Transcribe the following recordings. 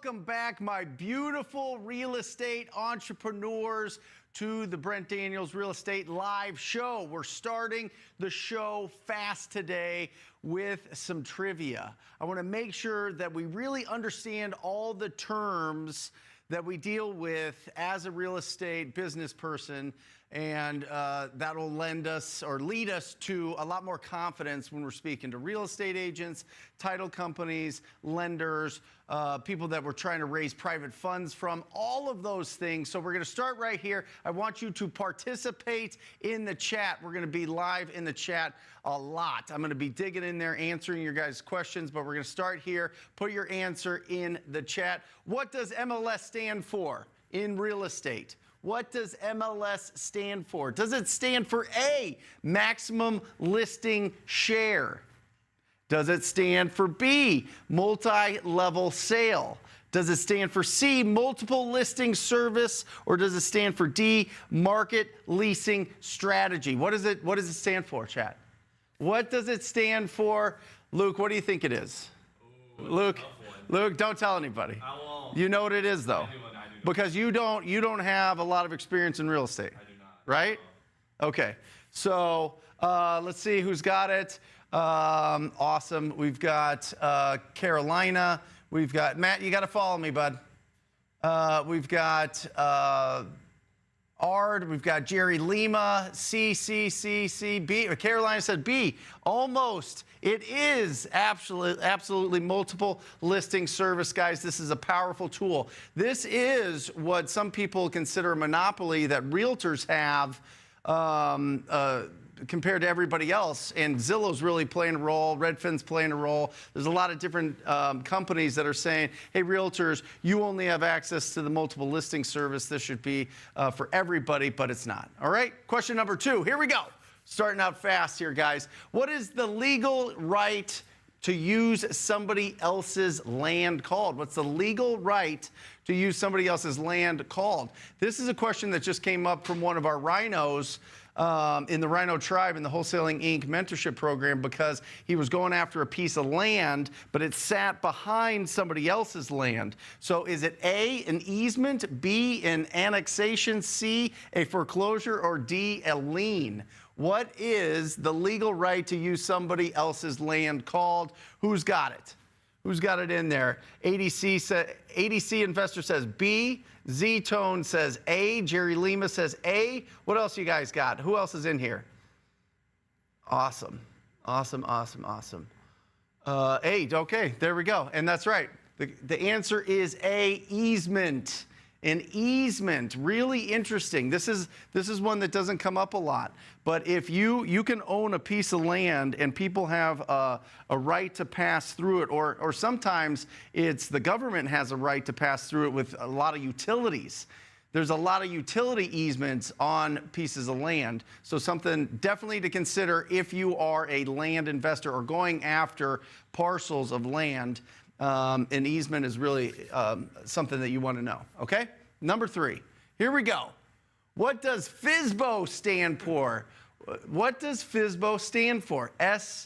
Welcome back, my beautiful real estate entrepreneurs, to the Brent Daniels Real Estate Live Show. We're starting the show fast today with some trivia. I want to make sure that we really understand all the terms that we deal with as a real estate business person, and that'll lend us or lead us to a lot more confidence when we're speaking to real estate agents, title companies, lenders, people that we're trying to raise private funds from, all of those things. So we're going to start right here. I want you to participate in the chat. We're going to be live in the chat a lot. I'm going to be digging in there, answering your guys' questions, but we're going to start here. Put your answer in the chat. What does MLS stand for in real estate? What does MLS stand for? Does it stand for A, maximum listing share? Does it stand for B, multi-level sale? Does it stand for C, multiple listing service? Or does it stand for D, market leasing strategy? What does it stand for, chat? What does it stand for? Luke, what do you think it is? Ooh, Luke, don't tell anybody. I won't. You know what it is, though. I do not. Because you don't have a lot of experience in real estate. I do not. Right? Okay. So let's see who's got it. Awesome. We've got Carolina. We've got Matt. You got to follow me, bud. We've got Ard. We've got Jerry Lima. C, B. Carolina said B. Almost. It is absolutely multiple listing service, guys. This is a powerful tool. This is what some people consider a monopoly that realtors have compared to everybody else. And Zillow's really playing a role. Redfin's playing a role. There's a lot of different companies that are saying, hey, realtors, you only have access to the multiple listing service. This should be for everybody, but it's not. All right, question number 2. Here we go. Starting out fast here, guys. What is the legal right to use somebody else's land called? What's the legal right to use somebody else's land called? This is a question that just came up from one of our rhinos in the Rhino Tribe in the Wholesaling Inc. mentorship program, because he was going after a piece of land, but it sat behind somebody else's land. So is it A, an easement, B, an annexation, C, a foreclosure, or D, a lien? What is the legal right to use somebody else's land called? Who's got it? Who's got it in there? ADC Investor says B. Z-Tone says A. Jerry Lima says A. What else you guys got? Who else is in here? Awesome. A. Okay, there we go. And that's right. The answer is A, easement. An easement, really interesting. This is one that doesn't come up a lot. But if you can own a piece of land and people have a right to pass through it, or sometimes it's the government has a right to pass through it with a lot of utilities. There's a lot of utility easements on pieces of land. So something definitely to consider if you are a land investor or going after parcels of land. An easement is really something that you want to know, okay? Number 3, here we go. What does FSBO stand for? What does FSBO stand for? FSBO.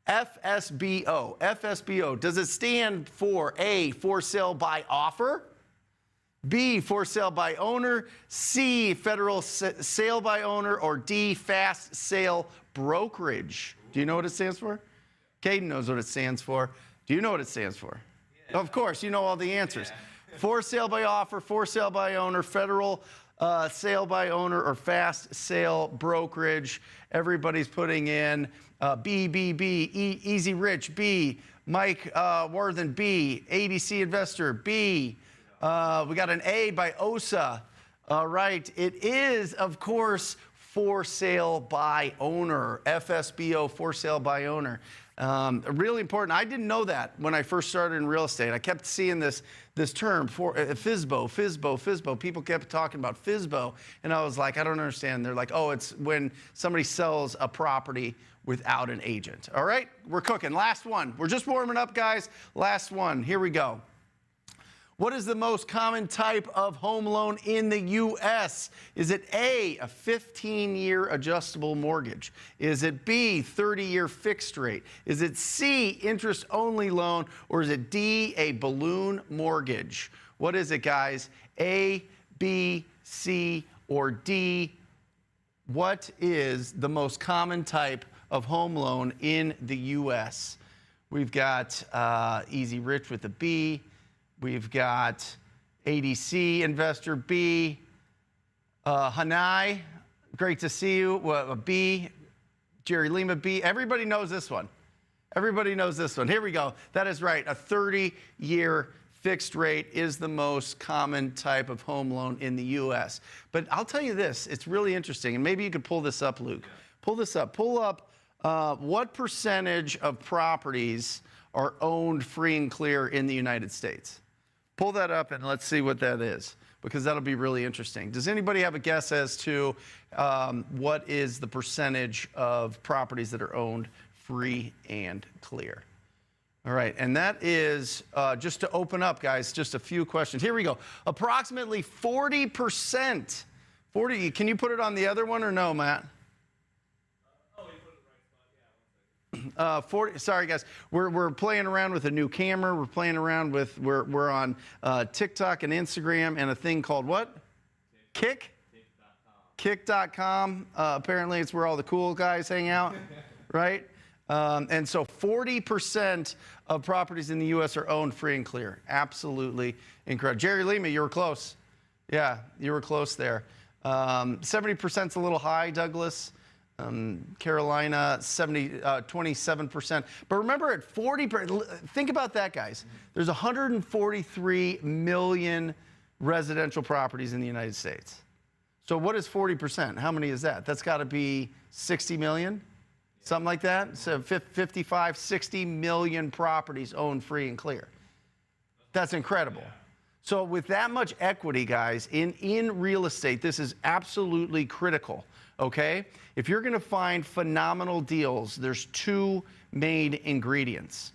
FSBO. Does it stand for A, for sale by offer? B, for sale by owner? C, federal sale by owner? Or D, fast sale brokerage? Do you know what it stands for? Caden knows what it stands for. Do you know what it stands for? Yeah. Of course, you know all the answers. Yeah. For sale by offer, for sale by owner, federal sale by owner, or fast sale brokerage. Everybody's putting in B, Easy Rich, B, Mike Worthen, B, ADC Investor, B. We got an A by OSA. All right, it is, of course, for sale by owner, FSBO, for sale by owner. Really important. I didn't know that when I first started in real estate. I kept seeing this term, for FSBO. People kept talking about FSBO, and I was like, I don't understand. They're like, oh, it's when somebody sells a property without an agent. All right, we're cooking. Last one. We're just warming up, guys. Last one. Here we go. What is the most common type of home loan in the U.S.? Is it A, a 15-year adjustable mortgage? Is it B, 30-year fixed rate? Is it C, interest-only loan? Or is it D, a balloon mortgage? What is it, guys? A, B, C, or D? What is the most common type of home loan in the U.S.? We've got Easy Rich with a B. We've got ADC Investor B. Hanai, great to see you. A B. Jerry Lima B. Everybody knows this one. Everybody knows this one. Here we go. That is right. A 30-year fixed rate is the most common type of home loan in the U.S. But I'll tell you this. It's really interesting. And maybe you could pull this up, Luke. Pull this up. Pull up what percentage of properties are owned free and clear in the United States. Pull that up and let's see what that is, because that'll be really interesting. Does anybody have a guess as to what is the percentage of properties that are owned free and clear? All right, and that is, just to open up, guys, just a few questions. Here we go. Approximately 40%. 40, can you put it on the other one or no, Matt? 40, sorry guys, we're playing around with a new camera. We're playing around with, we're on TikTok and Instagram and a thing called what? Kick? Kick.com. Apparently it's where all the cool guys hang out, right? And so 40% of properties in the U.S. are owned free and clear. Absolutely incredible. Jerry Lima, you were close. Yeah, you were close there. 70% is a little high, Douglas. Carolina, 27%. But remember, at 40%, think about that, guys. There's 143 million residential properties in the United States. So what is 40%? How many is that? That's got to be 60 million, something like that. So 55, 60 million properties owned free and clear. That's incredible. So with that much equity, guys, in real estate, this is absolutely critical. Okay? If you're going to find phenomenal deals, there's two main ingredients: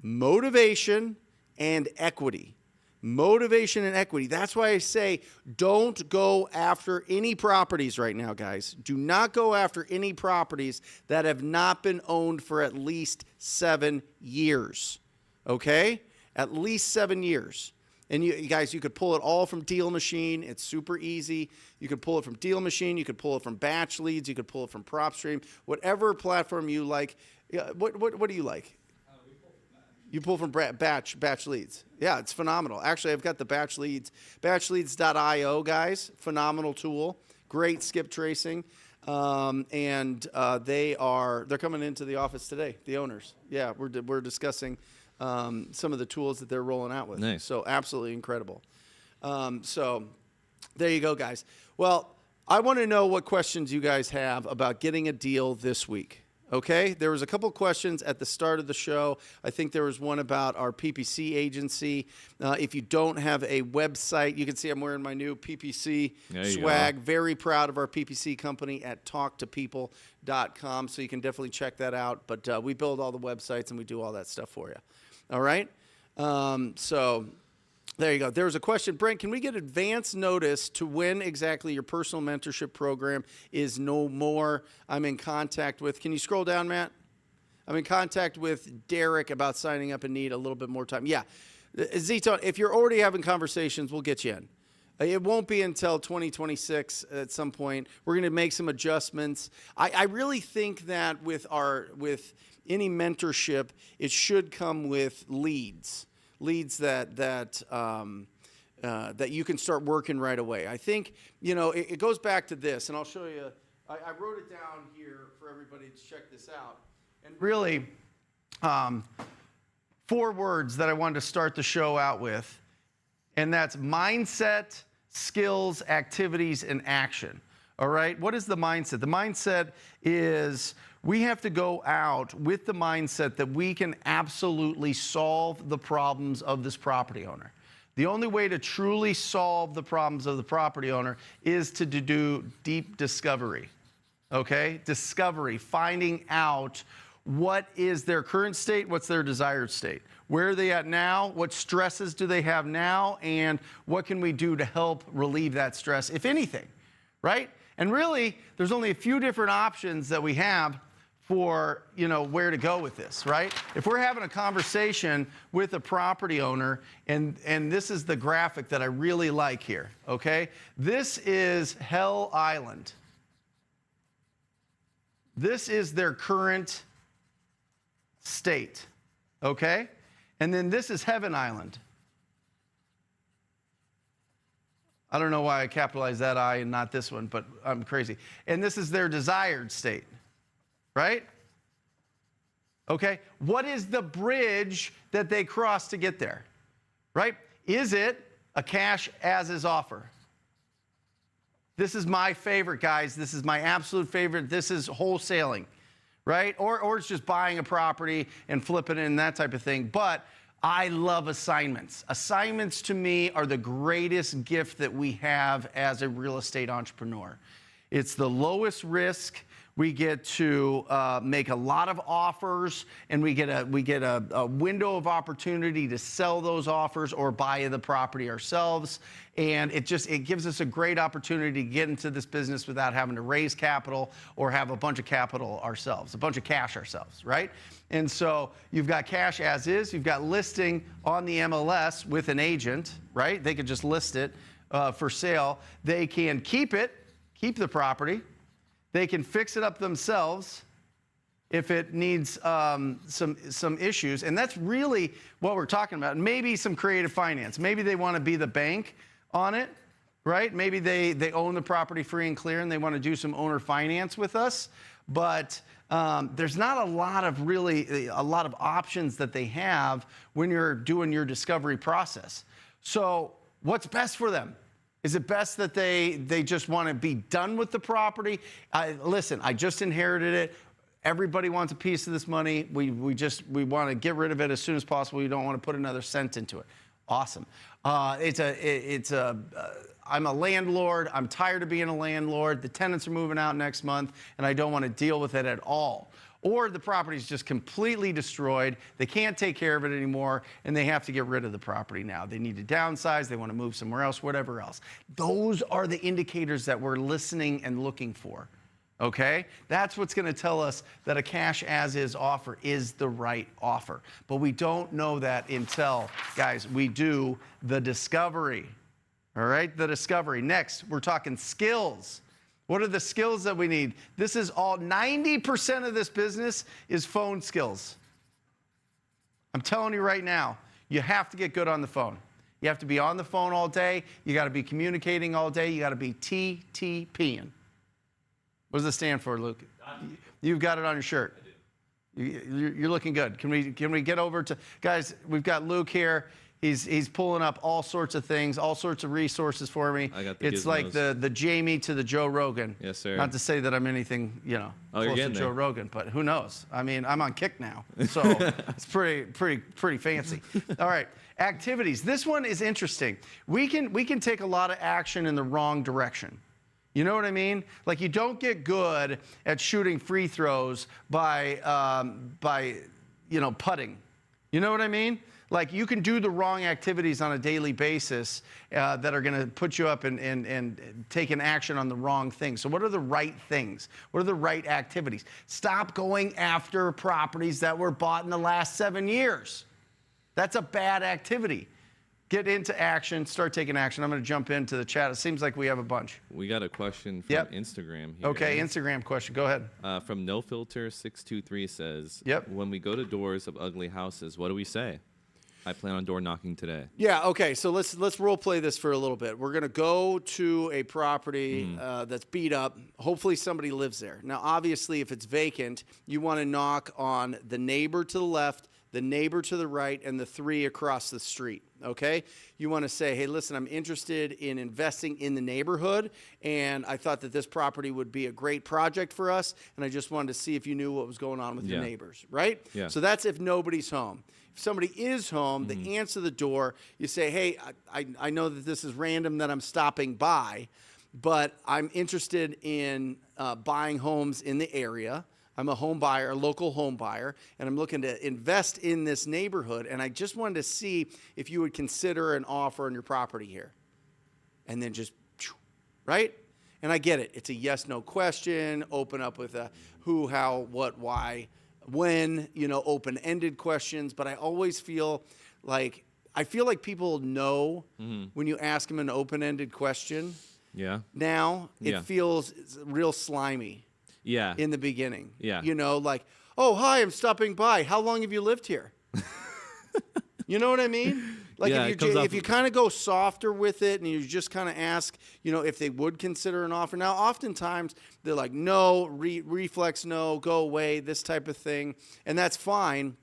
motivation and equity. Motivation and equity. That's why I say don't go after any properties right now, guys. Do not go after any properties that have not been owned for at least 7 years. Okay? At least 7 years. And you guys, you could pull it all from Deal Machine. It's super easy. You could pull it from Deal Machine. You could pull it from Batch Leads. You could pull it from PropStream. Whatever platform you like. What do you like? You pull from Batch Leads. Yeah, it's phenomenal. Actually, I've got the Batch Leads. Batchleads.io, guys. Phenomenal tool. Great skip tracing. They're coming into the office today, the owners. Yeah, we're discussing some of the tools that they're rolling out with. Nice. So absolutely incredible. So there you go, guys. Well, I want to know what questions you guys have about getting a deal this week. Okay, there was a couple questions at the start of the show. I think there was one about our PPC agency. If you don't have a website, you can see I'm wearing my new PPC swag. Very proud of our PPC company at talktopeople.com, so you can definitely check that out. But we build all the websites and we do all that stuff for you. All right? So there you go. There was a question. Brent, can we get advance notice to when exactly your personal mentorship program is no more? I'm in contact with, can you scroll down, Matt? I'm in contact with Derek about signing up and need a little bit more time. Yeah. Zito, if you're already having conversations, we'll get you in. It won't be until 2026 at some point. We're going to make some adjustments. I really think that with any mentorship, it should come with leads that you can start working right away. I think, it goes back to this, and I'll show you. I wrote it down here for everybody to check this out. And really, 4 words that I wanted to start the show out with, and that's mindset, skills, activities, and action. All right? What is the mindset? The mindset is we have to go out with the mindset that we can absolutely solve the problems of this property owner. The only way to truly solve the problems of the property owner is to do deep discovery. Okay? Discovery, finding out what is their current state, what's their desired state. Where are they at now? What stresses do they have now? And what can we do to help relieve that stress, if anything, right? And really, there's only a few different options that we have for, where to go with this, right? If we're having a conversation with a property owner, and this is the graphic that I really like here, okay? This is Hell Island. This is their current state, okay? And then this is Heaven Island. I don't know why I capitalized that I and not this one, but I'm crazy. And this is their desired state, right? Okay, what is the bridge that they cross to get there, right? Is it a cash as is offer? This is my favorite, guys. This is my absolute favorite. This is wholesaling, right? Or it's just buying a property and flipping it and that type of thing. But I love assignments. Assignments to me are the greatest gift that we have as a real estate entrepreneur. It's the lowest risk. We get to make a lot of offers, and we get a window of opportunity to sell those offers or buy the property ourselves. And it gives us a great opportunity to get into this business without having to raise capital or have a bunch of capital ourselves, a bunch of cash ourselves, right? And so you've got cash as is, you've got listing on the MLS with an agent, right? They could just list it for sale. They can keep the property. They can fix it up themselves if it needs some issues. And that's really what we're talking about. Maybe some creative finance. Maybe they want to be the bank on it, right? Maybe they own the property free and clear and they want to do some owner finance with us. But there's not a lot of options that they have when you're doing your discovery process. So what's best for them? Is it best that they just want to be done with the property? Listen, I just inherited it. Everybody wants a piece of this money. We want to get rid of it as soon as possible. We don't want to put another cent into it. Awesome. I'm a landlord. I'm tired of being a landlord. The tenants are moving out next month, and I don't want to deal with it at all. Or the property's just completely destroyed. They can't take care of it anymore, and they have to get rid of the property now. They need to downsize. They want to move somewhere else, whatever else. Those are the indicators that we're listening and looking for, okay? That's what's going to tell us that a cash as is offer is the right offer. But we don't know that until, guys, we do the discovery, all right? The discovery. Next, we're talking skills. What are the skills that we need? This is all, 90% of this business is phone skills. I'm telling you right now, you have to get good on the phone. You have to be on the phone all day. You got to be communicating all day. You got to be TTPing. What does it stand for, Luke? You've got it on your shirt. You're looking good. Can we get over to, guys, we've got Luke here. He's pulling up all sorts of things, all sorts of resources for me. It's like the Jamie to the Joe Rogan. Yes, sir. Not to say that I'm anything, close to Joe Rogan, but who knows? I mean, I'm on kick now, so it's pretty fancy. All right, activities. This one is interesting. We can take a lot of action in the wrong direction. You know what I mean? Like, you don't get good at shooting free throws by putting. You know what I mean? Like, you can do the wrong activities on a daily basis that are going to put you up and take an action on the wrong things. So what are the right things? What are the right activities? Stop going after properties that were bought in the last 7 years. That's a bad activity. Get into action. Start taking action. I'm going to jump into the chat. It seems like we have a bunch. We got a question from Instagram here. Okay, Instagram question. Go ahead. From NoFilter623 says, Yep. When we go to doors of ugly houses, what do we say? I plan on door knocking today. Yeah, okay, so let's role play this for a little bit. We're going to go to a property that's beat up. Hopefully somebody lives there. Now, obviously, if it's vacant, you want to knock on the neighbor to the left, the neighbor to the right, and the three across the street, okay? You want to say, hey, listen, I'm interested in investing in the neighborhood, and I thought that this property would be a great project for us, and I just wanted to see if you knew what was going on with your neighbors, right? Yeah. So that's if nobody's home. If somebody is home, they answer the door. You say, hey, I know that this is random that I'm stopping by, but I'm interested in buying homes in the area. I'm a home buyer, a local home buyer, and I'm looking to invest in this neighborhood. And I just wanted to see if you would consider an offer on your property here. And then just, right? And I get it. It's a yes, no question. Open up with a who, how, what, why, when, open-ended questions. But I always feel like people know when you ask them an open-ended question. Yeah. Now it feels real slimy. Yeah. In the beginning. Yeah. Like, oh, hi, I'm stopping by. How long have you lived here? You know what I mean? Like if you kind of go softer with it and you just kind of ask, if they would consider an offer. Now, oftentimes they're like, no, reflex, no, go away, this type of thing. And that's fine.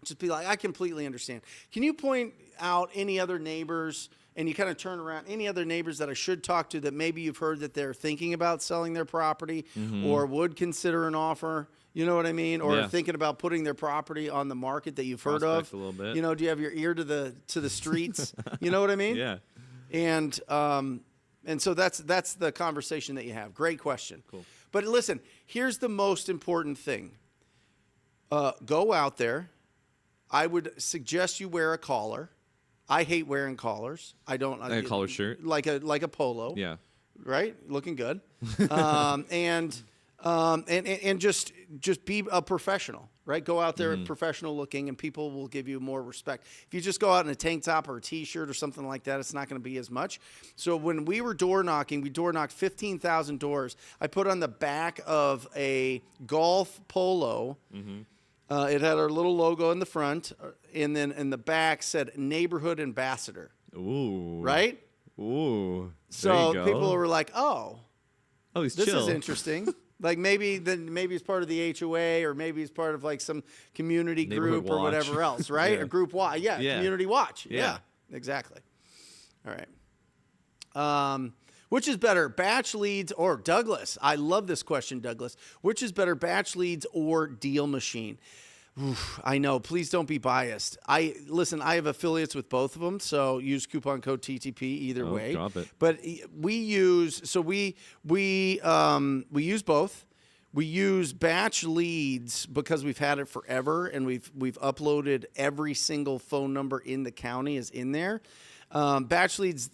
Just be like, I completely understand. Can you point out any other neighbors, and you kind of turn around, any other neighbors that I should talk to that maybe you've heard that they're thinking about selling their property or would consider an offer? You know what I mean? Or thinking about putting their property on the market that you've heard of. A little bit. Do you have your ear to the streets? You know what I mean? Yeah. And so that's the conversation that you have. Great question. Cool. But listen, here's the most important thing. Go out there. I would suggest you wear a collar. I hate wearing collars. I don't like a collar shirt, like a polo. Yeah. Right. Looking good. And just be a professional. Right. Go out there professional looking, and people will give you more respect. If you just go out in a tank top or a T-shirt or something like that, it's not going to be as much. So when we were door knocking, we door knocked 15,000 doors. I put on the back of a golf polo. It had our little logo in the front, and then in the back said neighborhood ambassador. Ooh. Right? Ooh. So people were like, oh, he's this chill. is interesting. Like maybe it's part of the HOA, or maybe it's part of like some community group or whatever else, right? Or group watch. Yeah, community watch. Yeah, exactly. All right. Which is better, batch leads or Douglas? I love this question, Douglas. Which is better, batch leads or deal machine? Oof, I know. Please don't be biased. I have affiliates with both of them, so use coupon code TTP either way. Drop it. But we use both. We use batch leads because we've had it forever, and we've uploaded every single phone number in the county is in there. Batch leads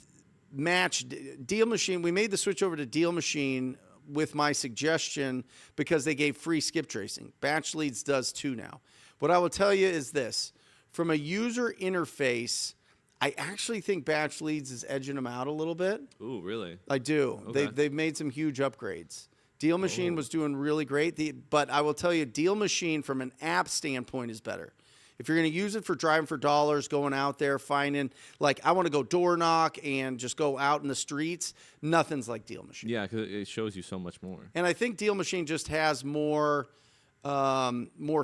match deal machine. We made the switch over to deal machine with my suggestion because they gave free skip tracing. Batch leads does too now. What I will tell you is this: from a user interface, I actually think batch leads is edging them out a little bit. Ooh, really? I do. Okay. They've made some huge upgrades. Deal machine was doing really great. But I will tell you, deal machine from an app standpoint is better. If you're going to use it for driving for dollars, going out there, finding, like, I want to go door knock and just go out in the streets, nothing's like Deal Machine. Yeah, because it shows you so much more. And I think Deal Machine just has more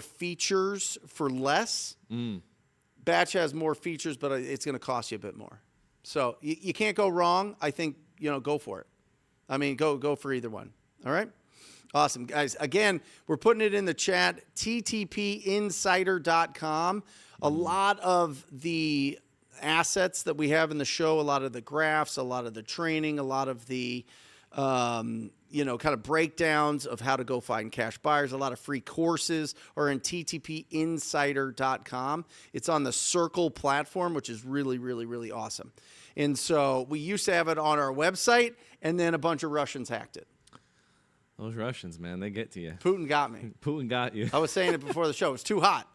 features for less. Batch has more features, but it's going to cost you a bit more. So you can't go wrong. I think, go for it. I mean, go for either one. All right? Awesome, guys. Again, we're putting it in the chat, ttpinsider.com. A lot of the assets that we have in the show, a lot of the graphs, a lot of the training, a lot of the, kind of breakdowns of how to go find cash buyers, a lot of free courses are in ttpinsider.com. It's on the Circle platform, which is really, really, really awesome. And so we used to have it on our website, and then a bunch of Russians hacked it. Those Russians, man, they get to you. Putin got me. Putin got you. I was saying it before the show. It was too hot.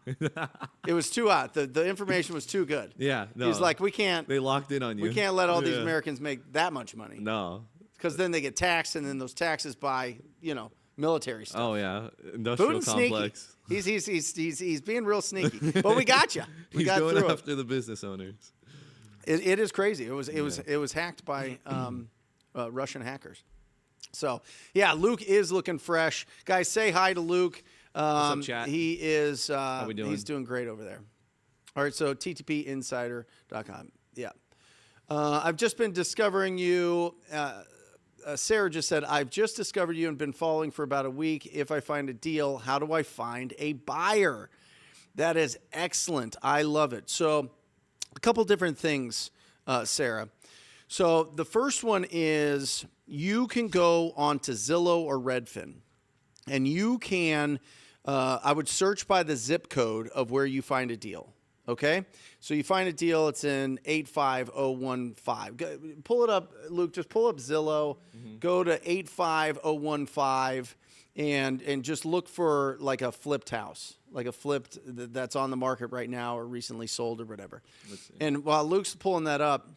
It was too hot. The information was too good. Yeah. No. He's like, we can't. They locked in on you. We can't let all these Americans make that much money. No. Because then they get taxed, and then those taxes buy, military stuff. Oh yeah, industrial Putin's complex. Sneaky. He's being real sneaky. But we got you. We got going through after the business owners. It is crazy. It was hacked by Russian hackers. So, yeah, Luke is looking fresh. Guys, say hi to Luke. What's up, chat? He is How we doing? He's doing great over there. All right, so ttpinsider.com. Yeah. I've just been discovering you. Sarah just said, I've just discovered you and been following for about a week. If I find a deal, how do I find a buyer? That is excellent. I love it. So a couple different things, Sarah. So the first one is you can go onto Zillow or Redfin. and you can, I would search by the zip code of where you find a deal. Okay, so you find a deal, it's in 85015. Pull it up, Luke, just pull up Zillow, go to 85015, and just look for like a flipped house, like a flipped that's on the market right now or recently sold or whatever. And while Luke's pulling that up,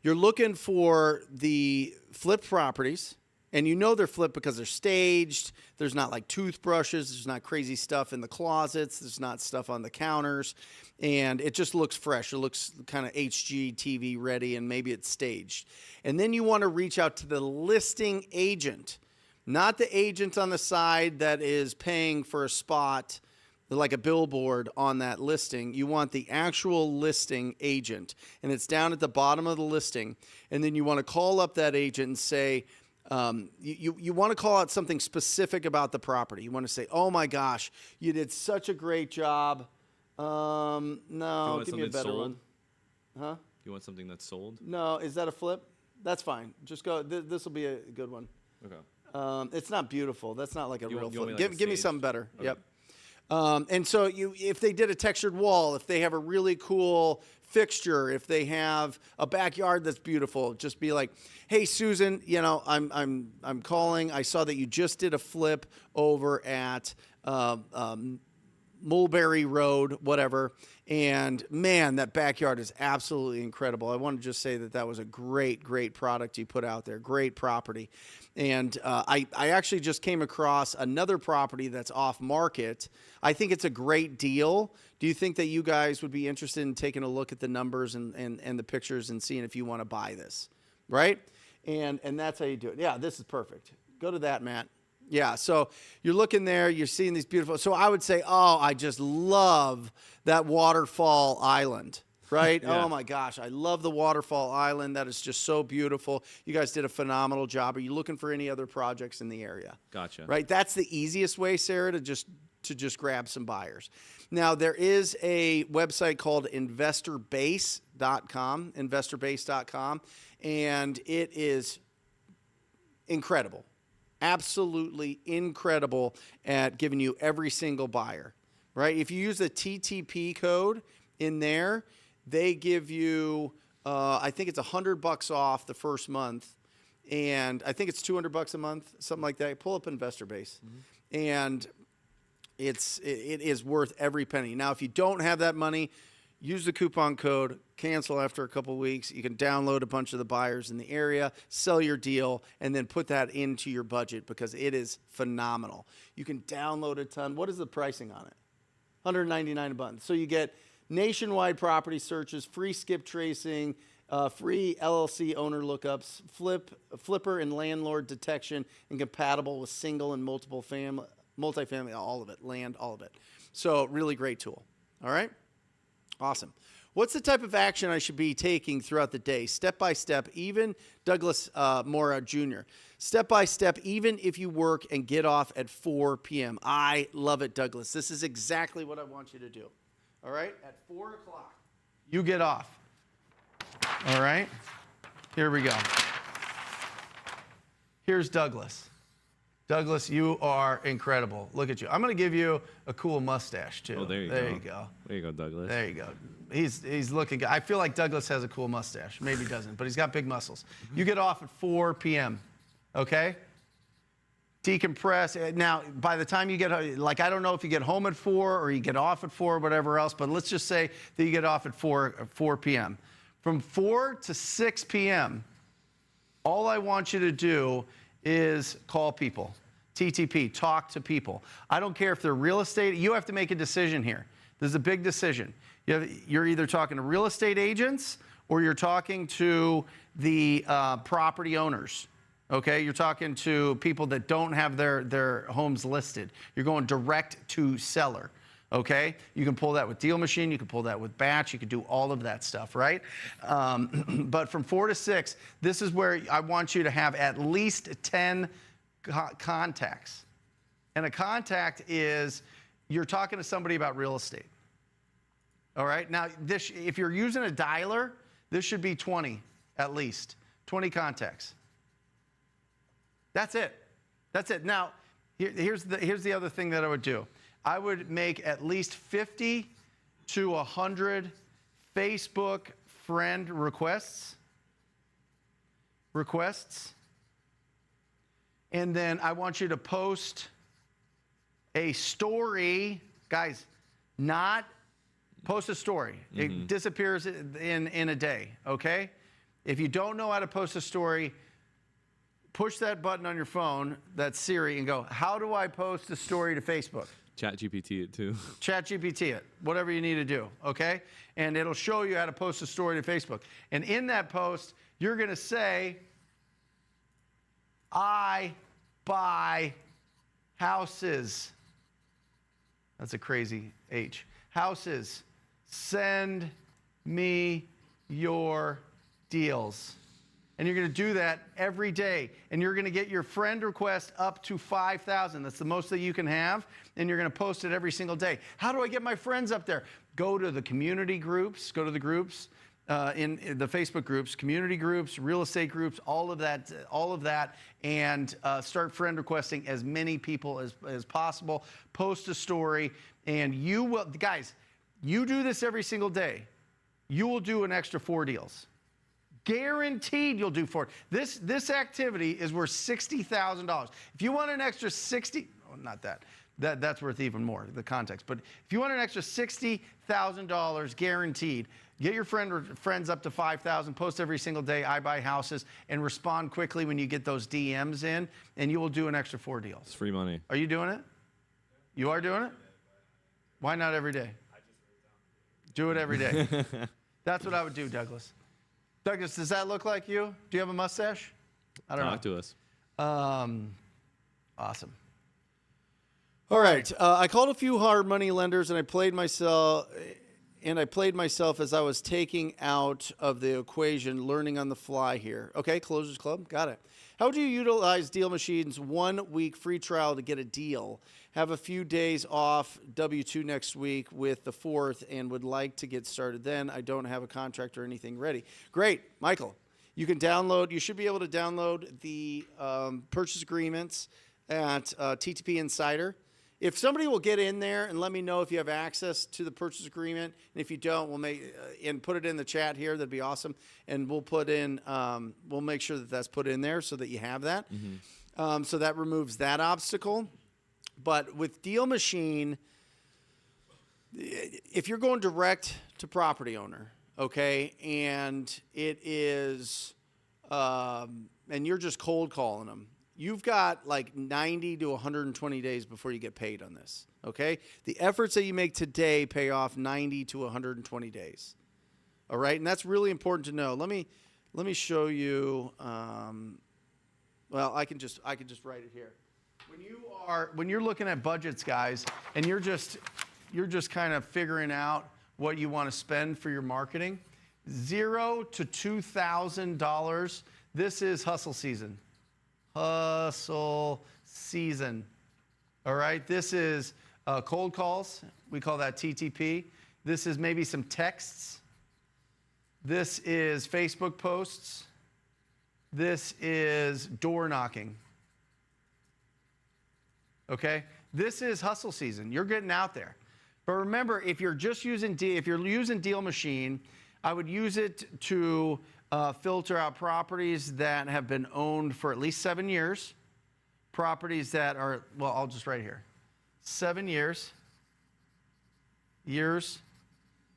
you're looking for the flipped properties. And you know they're flipped because they're staged. There's not like toothbrushes. There's not crazy stuff in the closets. There's not stuff on the counters. And it just looks fresh. It looks kind of HGTV ready, and maybe it's staged. And then you want to reach out to the listing agent, not the agent on the side that is paying for a spot like a billboard on that listing. You want the actual listing agent. And it's down at the bottom of the listing. And then you want to call up that agent and say, you want to call out something specific about the property. You want to say, "Oh my gosh, you did such a great job." No, give me a better one. Huh? You want something that's sold? No, is that a flip? That's fine. Just go. This will be a good one. Okay. It's not beautiful. That's not like a real flip. Like Give me something better. Okay. Yep. And so if they did a textured wall, if they have a really cool fixture, if they have a backyard that's beautiful, just be like, "Hey, Susan, I'm calling. I saw that you just did a flip over at Mulberry Road, whatever. And man, that backyard is absolutely incredible. I want to just say that was a great, great product you put out there. Great property. And I actually just came across another property that's off market. I think it's a great deal. Do you think that you guys would be interested in taking a look at the numbers and the pictures and seeing if you want to buy this, right? And that's how you do it. Yeah, this is perfect. Go to that, Matt. Yeah, so you're looking there, you're seeing these beautiful, so I would say, oh, I just love that waterfall island, right? Yeah. Oh my gosh, I love the waterfall island. That is just so beautiful. You guys did a phenomenal job. Are you looking for any other projects in the area? Gotcha. Right, that's the easiest way, Sarah, to just grab some buyers. Now, there is a website called investorbase.com, and it is incredible. Absolutely incredible at giving you every single buyer, right? If you use the TTP code in there, they give you, I think it's $100 off the first month, and I think it's $200 a month, something like that. Pull up Investor Base, and it is worth every penny. Now, if you don't have that money, use the coupon code, cancel after a couple weeks. You can download a bunch of the buyers in the area, sell your deal, and then put that into your budget because it is phenomenal. You can download a ton. What is the pricing on it? $199 a month. So you get nationwide property searches, free skip tracing, free LLC owner lookups, flipper and landlord detection, and compatible with single and multifamily, all of it, land, all of it. So really great tool. All right? Awesome. What's the type of action I should be taking throughout the day? Step by step, even Douglas Mora Jr. Step by step, even if you work and get off at 4 p.m. I love it, Douglas. This is exactly what I want you to do. All right? At 4 o'clock, you get off. All right? Here we go. Here's Douglas. Douglas, you are incredible. Look at you. I'm going to give you a cool mustache, too. Oh, there you go. There you go, Douglas. There you go. He's looking good. I feel like Douglas has a cool mustache. Maybe he doesn't, but he's got big muscles. You get off at 4 p.m., okay? Decompress. Now, by the time you get, like, I don't know if you get home at 4 or you get off at 4 or whatever else, but let's just say that you get off at 4 p.m. From 4 to 6 p.m., all I want you to do is call people. TTP, talk to people. I don't care if they're real estate. You have to make a decision here. This is a big decision. You're either talking to real estate agents or you're talking to the property owners. Okay, you're talking to people that don't have their homes listed. You're going direct to seller. Okay, you can pull that with Deal Machine, you can pull that with Batch, you can do all of that stuff, right? But from 4 to 6, this is where I want you to have at least 10 contacts. And a contact is you're talking to somebody about real estate. All right, now if you're using a dialer, this should be 20 at least, 20 contacts. That's it. That's it. Now, Here's the other thing that I would do. I would make at least 50 to 100 Facebook friend requests. And then I want you to post a story. Guys, not post a story. It disappears in a day, okay? If you don't know how to post a story, push that button on your phone, that's Siri, and go, how do I post a story to Facebook? Chat GPT it too. Chat GPT it, whatever you need to do, okay? And it'll show you how to post a story to Facebook. And in that post, you're going to say, I buy houses. That's a crazy H. Houses. Send me your deals. And you're going to do that every day. And you're going to get your friend request up to 5,000. That's the most that you can have. And you're going to post it every single day. How do I get my friends up there? Go to the community groups. Go to the groups, in the Facebook groups, community groups, real estate groups, all of that, and start friend requesting as many people as possible. Post a story, and you will, guys, you do this every single day. You will do an extra 4 deals. Guaranteed you'll do 4. This activity is worth $60,000. If you want an extra 60, oh, not that. That's worth even more, the context. But if you want an extra $60,000 guaranteed, get your friends up to 5,000, post every single day, I buy houses, and respond quickly when you get those DMs in, and you will do an extra 4 deals. It's free money. Are you doing it? You are doing it? Why not every day? Do it every day. That's what I would do, Douglas. Douglas, does that look like you? Do you have a mustache? I don't know. Talk to us. Awesome. All right. I called a few hard money lenders, and I played myself as I was taking out of the equation, learning on the fly here. Okay, Closers Club, got it. How do you utilize Deal Machine's 1-week free trial to get a deal? Have a few days off W-2 next week with the 4th and would like to get started then. I don't have a contract or anything ready. Great, Michael. You should be able to download the purchase agreements at TTP Insider. If somebody will get in there and let me know if you have access to the purchase agreement, and if you don't, we'll and put it in the chat here. That'd be awesome. And we'll we'll make sure that that's put in there so that you have that. So that removes that obstacle. But with Deal Machine, if you're going direct to property owner, okay, and it is, and you're just cold calling them, you've got like 90 to 120 days before you get paid on this, okay? The efforts that you make today pay off 90 to 120 days, all right? And that's really important to know. Let me show you. Well, I can just write it here. When you're looking at budgets, guys, and you're just kind of figuring out what you want to spend for your marketing, $0 to $2,000. This is hustle season. Hustle season. All right. This is cold calls. We call that TTP. This is maybe some texts. This is Facebook posts. This is door knocking. Okay? This is hustle season. You're getting out there. But remember, if you're using Deal Machine, I would use it to filter out properties that have been owned for at least 7 years. Properties that are, well, I'll just write here. 7 years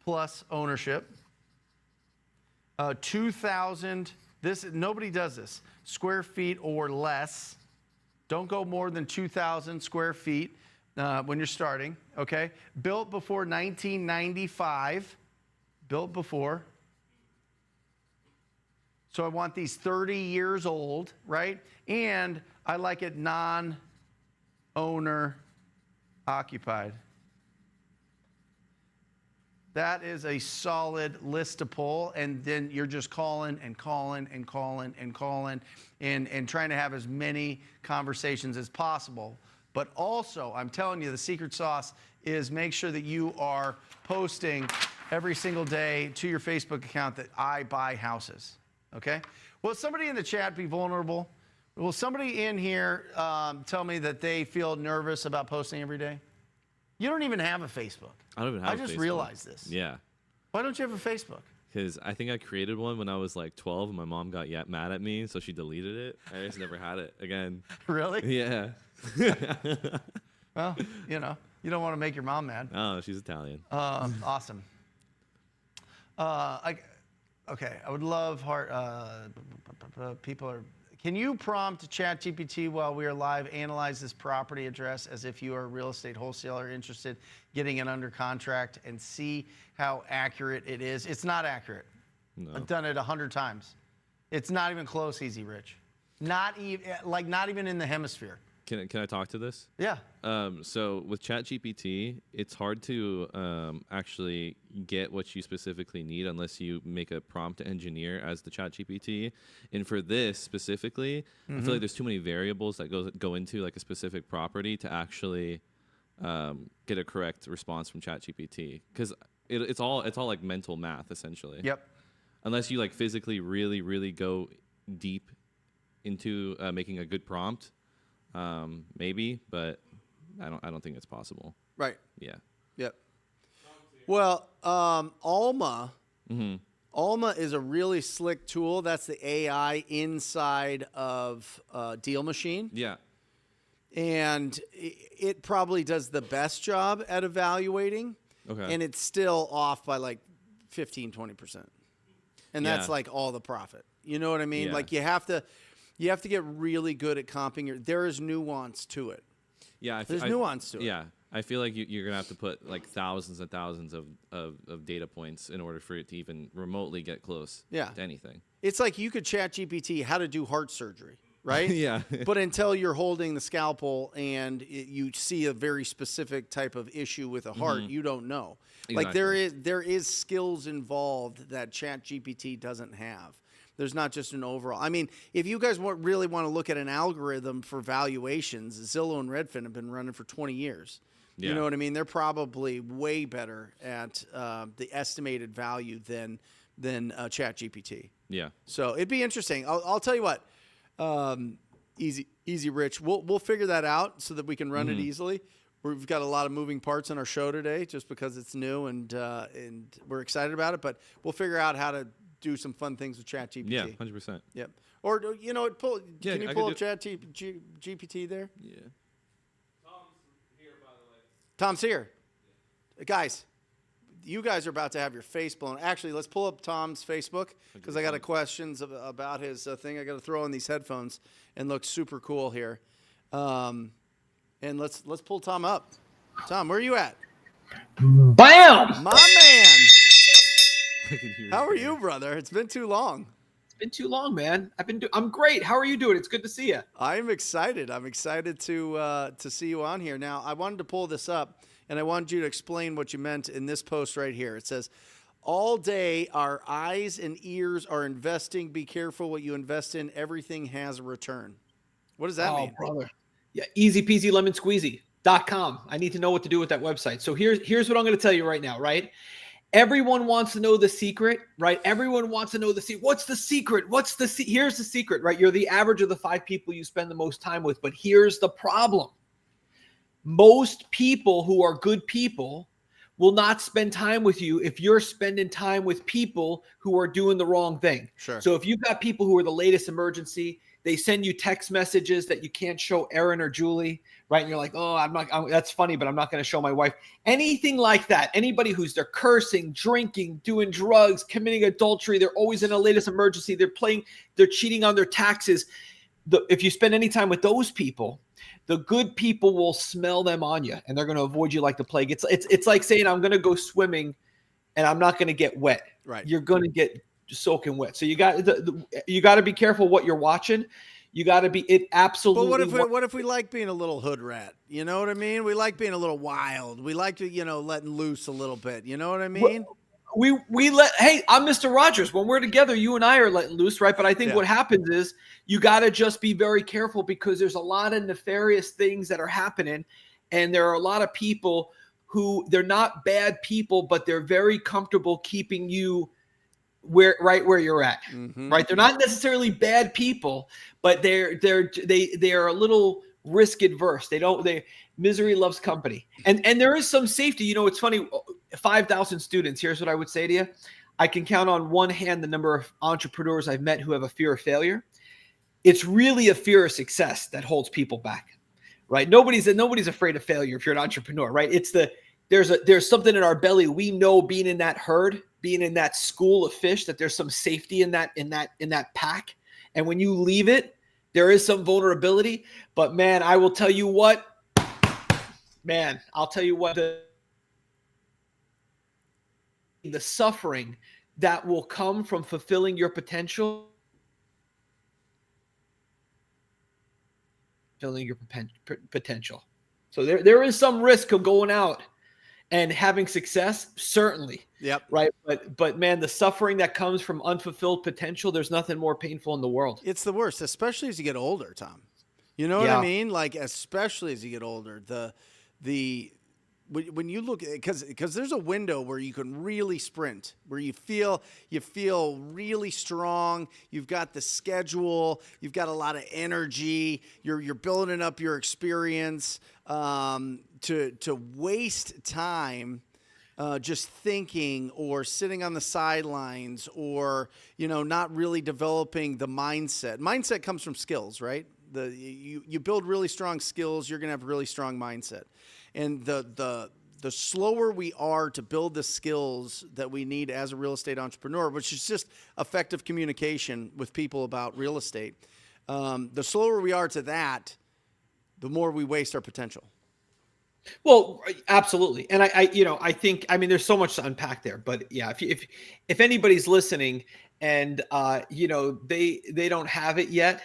plus ownership. 2,000, nobody does this, square feet or less. Don't go more than 2,000 square feet when you're starting, okay? Built before 1995. Built before. So I want these 30 years old, right? And I like it non-owner occupied. That is a solid list to pull, and then you're just calling and calling and calling and calling and trying to have as many conversations as possible. But also, I'm telling you, the secret sauce is make sure that you are posting every single day to your Facebook account that I buy houses, okay? Will somebody in the chat be vulnerable? Will somebody in here tell me that they feel nervous about posting every day? You don't even have a Facebook. I don't even have I just Facebook. realized this. Yeah. Why don't you have a Facebook? Because I think I created one when I was like 12 and my mom got mad at me, so she deleted it. I just never had it again. Really? Yeah. Well, you don't want to make your mom mad. Oh, she's Italian. Awesome. I would love people are. Can you prompt ChatGPT while we are live? Analyze this property address as if you are a real estate wholesaler interested getting it under contract and see how accurate it is. It's not accurate. No. I've done it 100 times. It's not even close, Easy Rich. Not even in the hemisphere. Can I talk to this? Yeah. So with ChatGPT, it's hard to actually get what you specifically need unless you make a prompt engineer as the ChatGPT. And for this specifically, I feel like there's too many variables that go into like a specific property to actually get a correct response from ChatGPT, because it's all like mental math essentially. Yep. Unless you like physically really, really go deep into making a good prompt. Maybe, but I don't think it's possible. Right. Yeah. Yep. Well, Alma is a really slick tool. That's the AI inside of Deal Machine. Yeah. And it probably does the best job at evaluating. Okay. And it's still off by like 15, 20%. And that's Yeah. like all the profit. You know what I mean? Yeah. Like you have to get really good at comping. There is nuance to it. Yeah. There's nuance to it. Yeah. I feel like you're going to have to put like thousands and thousands of data points in order for it to even remotely get close to anything. It's like you could chat GPT how to do heart surgery, right? Yeah. But until you're holding the scalpel and you see a very specific type of issue with a heart, you don't know. Exactly. Like there is skills involved that chat GPT doesn't have. There's not just an overall. I mean, if you guys really want to look at an algorithm for valuations, Zillow and Redfin have been running for 20 years. Yeah. You know what I mean? They're probably way better at the estimated value than ChatGPT. Yeah. So it'd be interesting. I'll tell you what, Easy Rich, we'll figure that out so that we can run it easily. We've got a lot of moving parts on our show today, just because it's new and we're excited about it. But we'll figure out how to do some fun things with ChatGPT. Yeah, 100%. Yep. Or can you pull up ChatGPT there? Yeah. Tom's here. Guys, you guys are about to have your face blown. Actually, let's pull up Tom's Facebook because I got a questions about his thing. I got to throw in these headphones and look super cool here. And let's pull Tom up. Tom, where are you at? Bam! My man. How are you, brother? It's been too long. It's been too long, man. I'm great. How are you doing? It's good to see you. I'm excited. I'm excited to see you on here. Now, I wanted to pull this up, and I wanted you to explain what you meant in this post right here. It says, all day our eyes and ears are investing. Be careful what you invest in. Everything has a return. What does that mean? Brother. Yeah, easy peasy lemon squeezy.com. I need to know what to do with that website. So here's what I'm going to tell you right now, right? Everyone wants to know the secret, right? Everyone wants to know the secret. What's the secret? Here's the secret, right? You're the average of the 5 people you spend the most time with. But here's the problem. Most people who are good people will not spend time with you if you're spending time with people who are doing the wrong thing. Sure. So if you've got people who are the latest emergency, they send you text messages that you can't show Erin or Julie, right? And you're like, oh, that's funny, but I'm not going to show my wife. Anything like that. Anybody they're cursing, drinking, doing drugs, committing adultery. They're always in the latest emergency. They're cheating on their taxes. If you spend any time with those people, the good people will smell them on you and they're going to avoid you like the plague. It's like saying, I'm going to go swimming and I'm not going to get wet. Right. You're going to get soaking wet. So you got to be careful what you're watching. You got to be it absolutely. But what if we like being a little hood rat? You know what I mean? We like being a little wild. We like to, letting loose a little bit. You know what I mean? Hey, I'm Mr. Rogers. When we're together, you and I are letting loose, right? But I think what happens is you got to just be very careful because there's a lot of nefarious things that are happening. And there are a lot of people who they're not bad people, but they're very comfortable keeping you where you're at, Mm-hmm. right? They're not necessarily bad people, but they are a little risk adverse. Misery loves company, and there is some safety. You know, it's funny. 5,000 students. Here's what I would say to you: I can count on one hand the number of entrepreneurs I've met who have a fear of failure. It's really a fear of success that holds people back, right? Nobody's afraid of failure if you're an entrepreneur, right? There's something in our belly. We know, being in that herd, being in that school of fish, that there's some safety in that pack. And when you leave it, there is some vulnerability. But man, I'll tell you what, the suffering that will come from fulfilling your potential, So there is some risk of going out and having success, certainly. Yep. Right. But man, the suffering that comes from unfulfilled potential, there's nothing more painful in the world. It's the worst, especially as you get older, Tom. You know what I mean? Like, especially as you get older, when you look, because there's a window where you can really sprint, where you feel really strong. You've got the schedule, you've got a lot of energy. You're building up your experience. To waste time just thinking or sitting on the sidelines, or not really developing the mindset. Mindset comes from skills, right? You build really strong skills, you're going to have a really strong mindset. And the slower we are to build the skills that we need as a real estate entrepreneur, which is just effective communication with people about real estate, the slower we are to that, the more we waste our potential. Well, absolutely. And I think, there's so much to unpack there, but yeah, if anybody's listening and, they don't have it yet,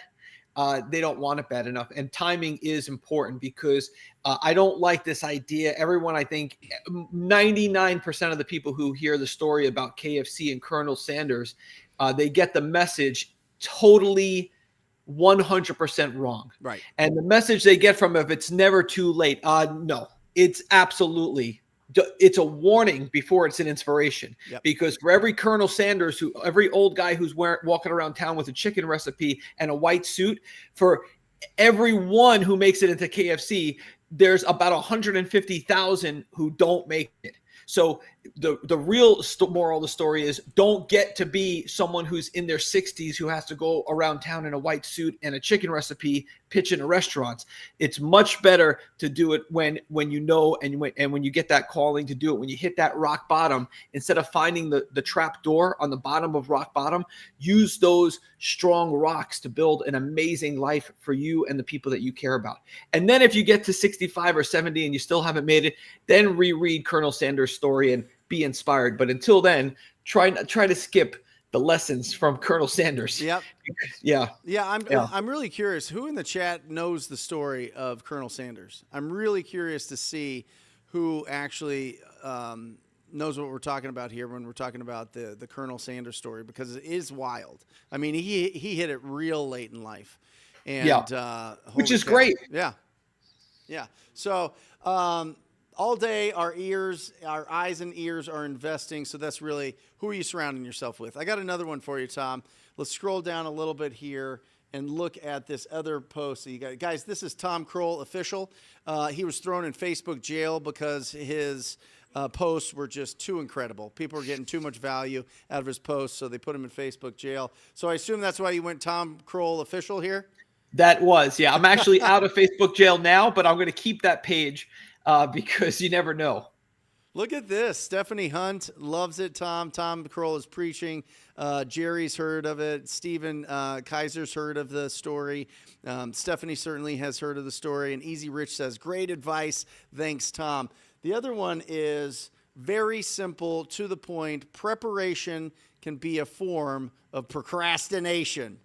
they don't want it bad enough. And timing is important, because I don't like this idea. Everyone, I think 99% of the people who hear the story about KFC and Colonel Sanders, they get the message totally 100% wrong. Right. And the message they get from, if it's never too late, no, it's a warning before it's an inspiration. Yep. Because for every Colonel Sanders, every old guy who's walking around town with a chicken recipe and a white suit, for everyone who makes it into KFC, there's about 150,000 who don't make it. So the real moral of the story is, don't get to be someone who's in their 60s who has to go around town in a white suit and a chicken recipe pitching to restaurants. It's much better to do it when you know, and when you get that calling to do it, when you hit that rock bottom, instead of finding the trap door on the bottom of rock bottom. Use those strong rocks to build an amazing life for you and the people that you care about. And then if you get to 65 or 70 and you still haven't made it, then reread Colonel Sanders' story and be inspired. But until then, try to skip the lessons from Colonel Sanders. Yep. Yeah. I'm really curious who in the chat knows the story of Colonel Sanders. I'm really curious to see who actually knows what we're talking about here when we're talking about the Colonel Sanders story, because it is wild. I mean, he hit it real late in life, and which is great. Yeah. So all day, our eyes and ears are investing. So that's really, who are you surrounding yourself with? I got another one for you, Tom. Let's scroll down a little bit here and look at this other post that you got. Guys, this is Tom Croll official. He was thrown in Facebook jail because his posts were just too incredible. People were getting too much value out of his posts, so they put him in Facebook jail. So I assume that's why you went Tom Croll official here? That was, yeah. I'm actually out of Facebook jail now, but I'm going to keep that page because you never know. Look at this. Stephanie Hunt loves it, Tom. Tom Croll is preaching. Jerry's heard of it. Stephen Kaiser's heard of the story. Stephanie certainly has heard of the story. And Easy Rich says, great advice. Thanks, Tom. The other one is very simple, to the point. Preparation can be a form of procrastination.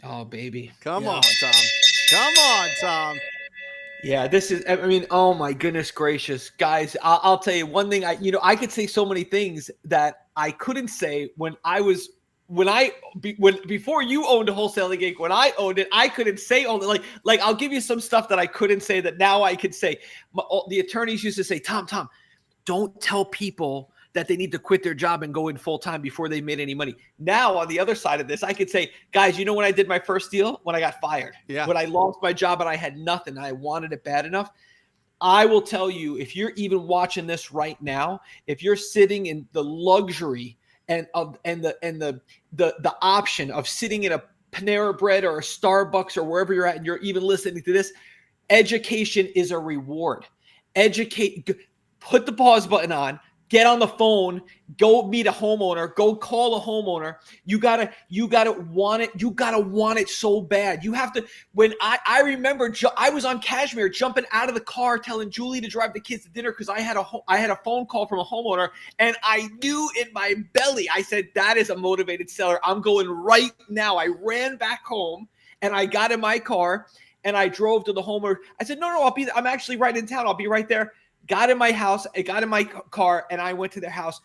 Oh, baby. Come on, Tom. Come on, Tom. Yeah, this is, oh my goodness gracious, guys. I'll tell you one thing. I could say so many things that I couldn't say before you owned a Wholesaling Inc. When I owned it, I couldn't say all that. Like I'll give you some stuff that I couldn't say that now I could say. The attorneys used to say, Tom, don't tell people that they need to quit their job and go in full time before they made any money. Now, on the other side of this, I could say, guys, you know when I did my first deal? When I got fired. Yeah. When I lost my job and I had nothing and I wanted it bad enough. I will tell you, if you're even watching this right now, if you're sitting in the luxury and the option of sitting in a Panera Bread or a Starbucks or wherever you're at, and you're even listening to this, education is a reward. Put the pause button on, get on the phone, go meet a homeowner, go call a homeowner. You gotta want it. You gotta want it so bad. You have to. When I remember, I was on Cashmere jumping out of the car, telling Julie to drive the kids to dinner because I had a phone call from a homeowner, and I knew in my belly, I said, that is a motivated seller. I'm going right now. I ran back home and I got in my car and I drove to the homeowner. I said, no, I'm actually right in town. I'll be right there. Got in my house, I got in my car, and I went to their house.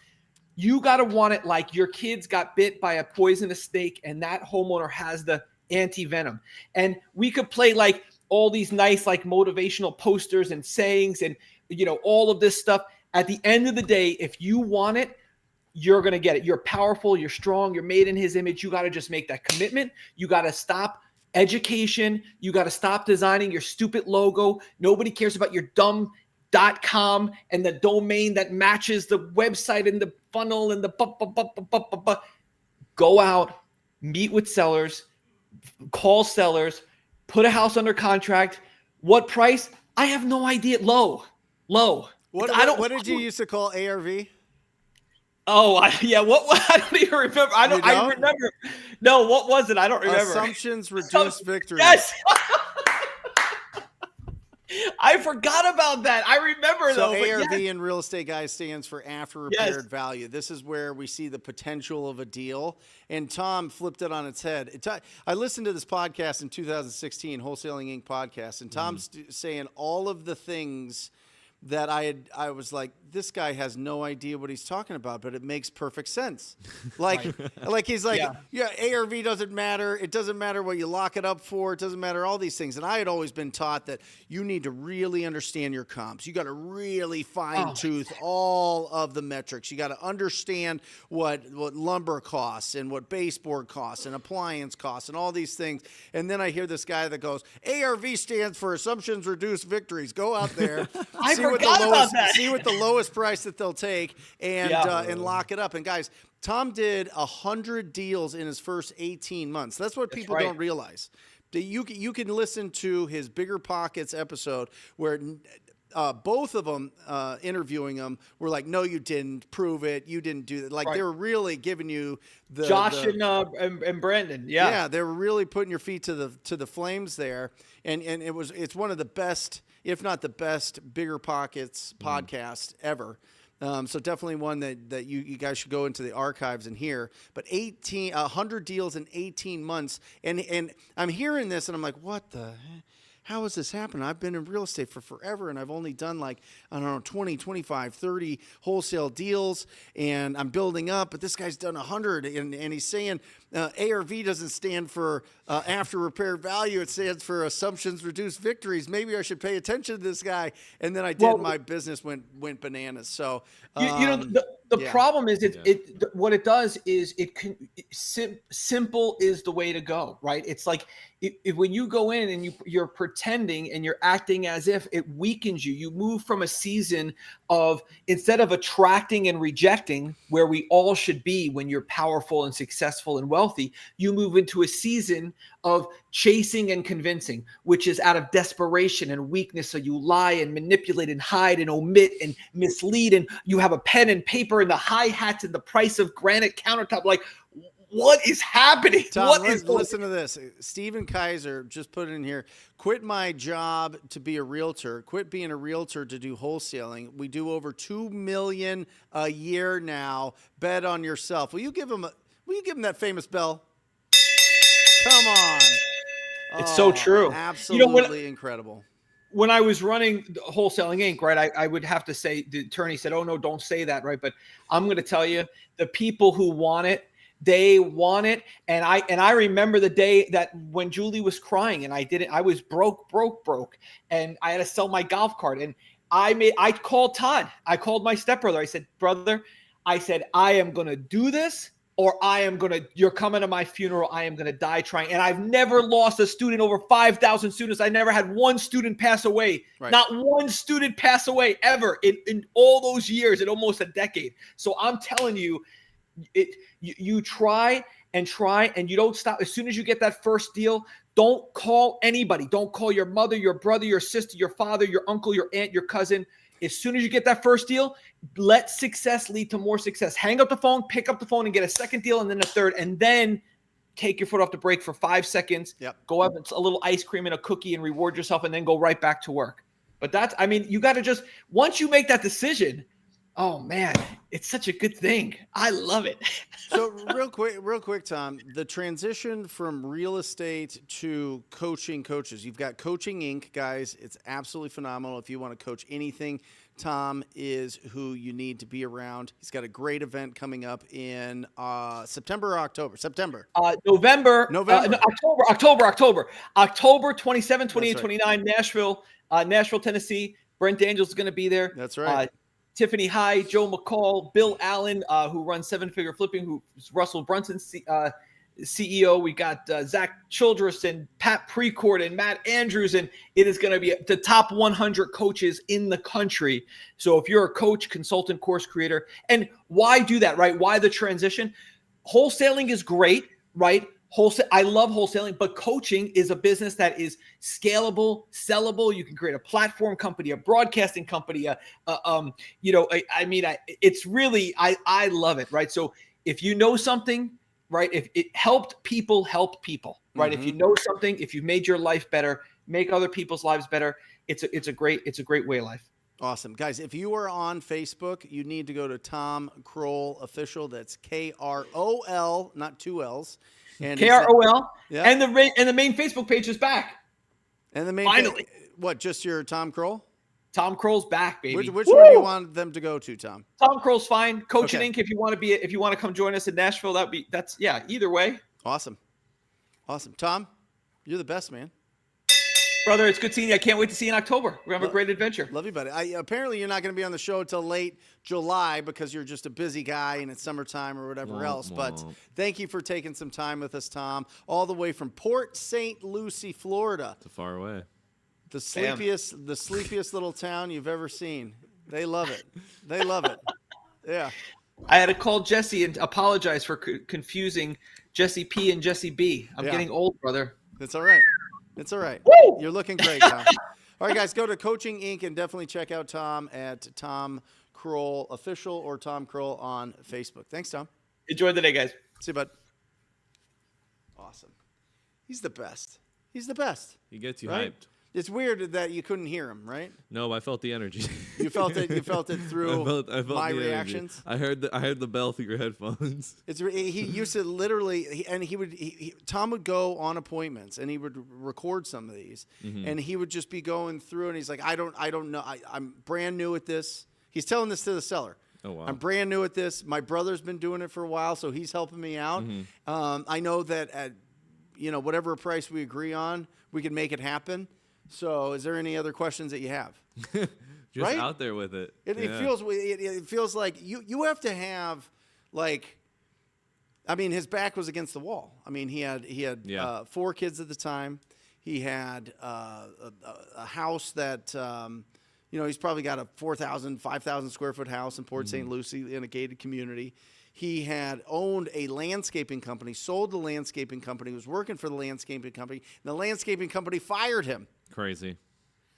You got to want it like your kids got bit by a poisonous snake, and that homeowner has the anti-venom. And we could play like all these nice like motivational posters and sayings and, all of this stuff. At the end of the day, if you want it, you're going to get it. You're powerful, you're strong, you're made in his image. You got to just make that commitment. You got to stop education. You got to stop designing your stupid logo. Nobody cares about your dumb .com and the domain that matches the website and the funnel and the Go out, meet with sellers, call sellers, put a house under contract. What price? I have no idea. Low. What did you used to call ARV? Oh, What? I don't even remember. I remember. No, what was it? I don't remember. Assumptions reduce victory. Yes. I forgot about that. I remember so though. ARV in real estate, guys, stands for after repaired value. This is where we see the potential of a deal. And Tom flipped it on its head. I listened to this podcast in 2016, Wholesaling Inc. podcast, and Tom's saying all of the things that I was like, this guy has no idea what he's talking about, but it makes perfect sense. Like he's like, yeah, ARV doesn't matter. It doesn't matter what you lock it up for. It doesn't matter all these things. And I had always been taught that you need to really understand your comps. You got to really fine tooth all of the metrics. You got to understand what lumber costs and what baseboard costs and appliance costs and all these things. And then I hear this guy that goes, ARV stands for assumptions reduce victories. Go out there. See what the lowest price that they'll take and lock it up. And guys, Tom did 100 deals in his first 18 months. That's what people don't realize. You can listen to his Bigger Pockets episode where both of them interviewing him were like, no, you didn't prove it. You didn't do that. Like they were really giving you Josh and Brandon. Yeah. They were really putting your feet to the flames there. And it's one of the best, if not the best, Bigger Pockets podcast ever. So definitely one that you guys should go into the archives and hear. But 100 deals in 18 months. And I'm hearing this and I'm like, what the heck? How has this happened? I've been in real estate for forever, and I've only done 20, 25, 30 wholesale deals, and I'm building up, but this guy's done 100, and he's saying ARV doesn't stand for after repair value. It stands for assumptions reduce victories. Maybe I should pay attention to this guy. And then I did. My business went bananas. So the problem is what it does is simple is the way to go, right? It's like if when you go in and you're pretending and you're acting as if, it weakens you. You move from a season of, instead of attracting and rejecting, where we all should be when you're powerful and successful and wealthy, you move into a season of chasing and convincing, which is out of desperation and weakness. So you lie and manipulate and hide and omit and mislead, and you have a pen and paper and the hi-hats and the price of granite countertop. Like, what is happening? Tom, listen to this. Steven Kaiser just put it in here. Quit my job to be a realtor. Quit being a realtor to do wholesaling. We do over $2 million a year now. Bet on yourself. Will you give him that famous bell? Come on. It's so true. Absolutely incredible. When I was running Wholesaling Inc., right, I would have to say, the attorney said, oh, no, don't say that, right? But I'm going to tell you, the people who want it, they want it. And I remember the day that when Julie was crying and I was broke. And I had to sell my golf cart. And I called Todd. I called my stepbrother. I said, brother, I said, I am going to do this, or you're coming to my funeral. I am going to die trying. And I've never lost a student, over 5,000 students. I never had one student pass away. Right. Not one student pass away ever in all those years, in almost a decade. So I'm telling you, you try and you don't stop. As soon as you get that first deal, don't call anybody. Don't call your mother, your brother, your sister, your father, your uncle, your aunt, your cousin. As soon as you get that first deal, let success lead to more success. Hang up the phone, pick up the phone, and get a second deal, and then a third, and then take your foot off the brake for 5 seconds. Yep. Go have a little ice cream and a cookie and reward yourself, and then go right back to work. But you got to just, once you make that decision, oh man, it's such a good thing. I love it. So real quick, Tom, the transition from real estate to coaching coaches. You've got Coaching Inc, guys. It's absolutely phenomenal. If you want to coach anything, Tom is who you need to be around. He's got a great event coming up in September or October? September. November. October 27, 28, Right. 29, Nashville, Tennessee. Brent Daniels is going to be there. That's right. Tiffany High, Joe McCall, Bill Allen, who runs Seven Figure Flipping, who's Russell Brunson's CEO. We got Zach Childress and Pat Precourt and Matt Andrews, and it is going to be the top 100 coaches in the country. So if you're a coach, consultant, course creator, and why do that, right? Why the transition? Wholesaling is great, right? I love wholesaling, but coaching is a business that is scalable, sellable. You can create a platform company, a broadcasting company. It's really, I love it, right? So if you know something, right? If it helped people, help people, right? Mm-hmm. If you know something, if you've made your life better, make other people's lives better. It's a great way of life. Awesome. Guys, if you are on Facebook, you need to go to Tom Croll Official. That's Krol, not two L's. And Krol. Yeah. And the main Facebook page is back. And the main Finally. What, just your Tom Croll? Tom Kroll's back, baby. Which one do you want them to go to, Tom? Tom Kroll's fine. Coaching Okay. Inc. If you want to come join us in Nashville, either way. Awesome. Tom, you're the best, man. Brother, it's good seeing you. I can't wait to see you in October. We're having a great adventure. Love you, buddy. Apparently, you're not going to be on the show until late July because you're just a busy guy and it's summertime or whatever else. But thank you for taking some time with us, Tom, all the way from Port St. Lucie, Florida. It's far away. The sleepiest little town you've ever seen. They love it. They love it. Yeah. I had to call Jesse and apologize for confusing Jesse P and Jesse B. I'm getting old, brother. It's all right. It's all right. Woo! You're looking great, Tom. All right, guys, go to Coaching Inc. and definitely check out Tom at Tom Croll Official or Tom Croll on Facebook. Thanks, Tom. Enjoy the day, guys. See you, bud. Awesome. He's the best. He's the best. He gets you Right? hyped. It's weird that you couldn't hear him, right? No, I felt the energy. You felt it. You felt it through I felt my the energy. reactions. I heard the bell through your headphones. He used to literally, Tom would go on appointments and he would record some of these, and he would just be going through and he's like, I don't know, I'm brand new at this. He's telling this to the seller. Oh wow. I'm brand new at this. My brother's been doing it for a while, so he's helping me out. I know that at whatever price we agree on, we can make it happen. So, is there any other questions that you have? Just right? out there with it. It feels like you have to have his back was against the wall. I mean, he had 4 kids at the time. He had a house that he's probably got a 4,000, 5,000 square foot house in Port St. Lucie in a gated community. He had owned a landscaping company, sold the landscaping company, was working for the landscaping company, and the landscaping company fired him. Crazy.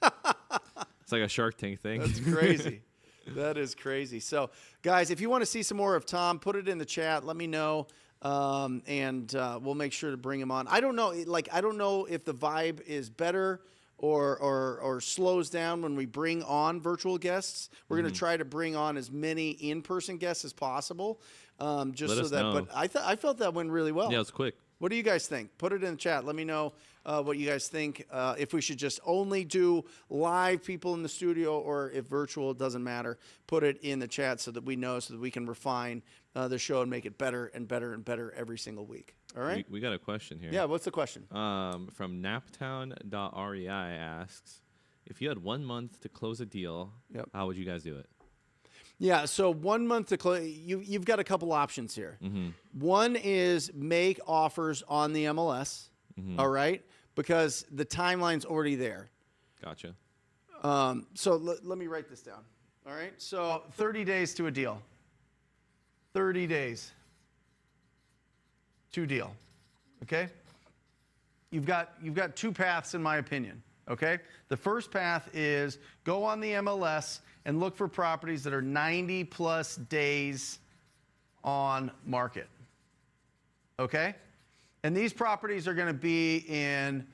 It's like a Shark Tank thing. That's crazy. That is crazy. So, guys, if you want to see some more of Tom, put it in the chat. Let me know, and we'll make sure to bring him on. I don't know. I don't know if the vibe is better or slows down when we bring on virtual guests. We're going to try to bring on as many in-person guests as possible, just Let so us that. know. But I felt that went really well. Yeah, it's quick. What do you guys think? Put it in the chat. Let me know what you guys think. If we should just only do live people in the studio or if virtual, it doesn't matter. Put it in the chat so that we know, so that we can refine the show and make it better and better and better every single week. All right? We got a question here. Yeah, what's the question? From naptown.rei asks, if you had 1 month to close a deal, Yep. how would you guys do it? Yeah, so 1 month to close. You've got a couple options here. One is make offers on the MLS, all right, because the timeline's already there. Gotcha. So let me write this down. All right, so 30 days to a deal. 30 days to deal. Okay. You've got two paths, in my opinion. Okay. The first path is go on the MLS and look for properties that are 90 plus days on market. Okay. And these properties are going to be in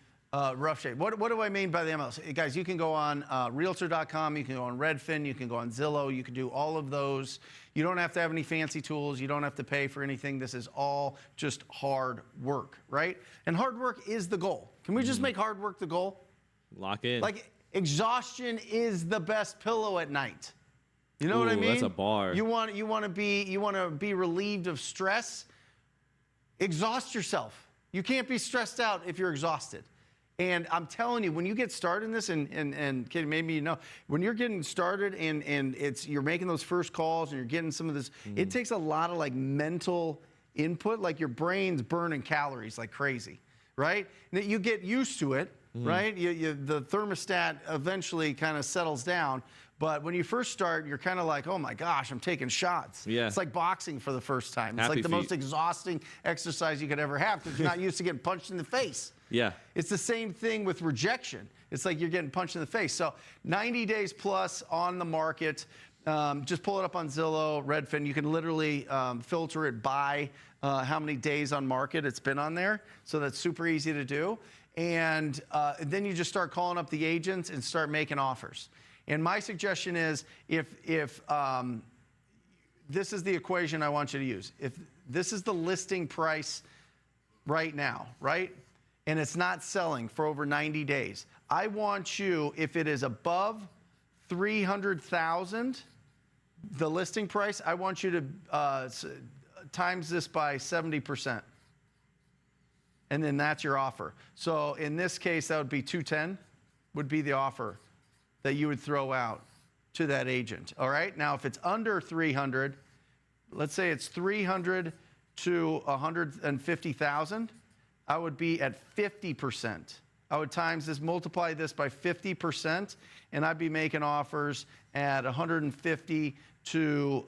rough shape. What do I mean by the MLS? Guys, you can go on Realtor.com, you can go on Redfin, you can go on Zillow, you can do all of those. You don't have to have any fancy tools. You don't have to pay for anything. This is all just hard work, right? And hard work is the goal. Can we just make hard work the goal? Lock in. Like, exhaustion is the best pillow at night. You know what I mean? That's a bar. You want to be relieved of stress? Exhaust yourself. You can't be stressed out if you're exhausted. And I'm telling you, when you get started in this, and Katie, maybe you know, when you're getting started and you're making those first calls and you're getting some of this, it takes a lot of like mental input, like your brain's burning calories like crazy, right? And you get used to it, right? The thermostat eventually kind of settles down. But when you first start, you're kind of like, oh my gosh, I'm taking shots. Yeah. It's like boxing for the first time. It's Happy like the feet. most exhausting exercise you could ever have because you're not used to getting punched in the face. Yeah. It's the same thing with rejection. It's like you're getting punched in the face. So 90 days plus on the market. Just pull it up on Zillow, Redfin. You can literally filter it by how many days on market it's been on there. So that's super easy to do. And then you just start calling up the agents and start making offers. And my suggestion is if this is the equation I want you to use. If this is the listing price right now, right? And it's not selling for over 90 days. I want you, if it is above 300,000, the listing price, I want you to times this by 70%. And then that's your offer. So in this case, that would be 210 would be the offer that you would throw out to that agent. All right. Now, if it's under 300, let's say it's 300 to 150,000, I would be at 50%. I would times this, multiply this by 50%, and I'd be making offers at 150 to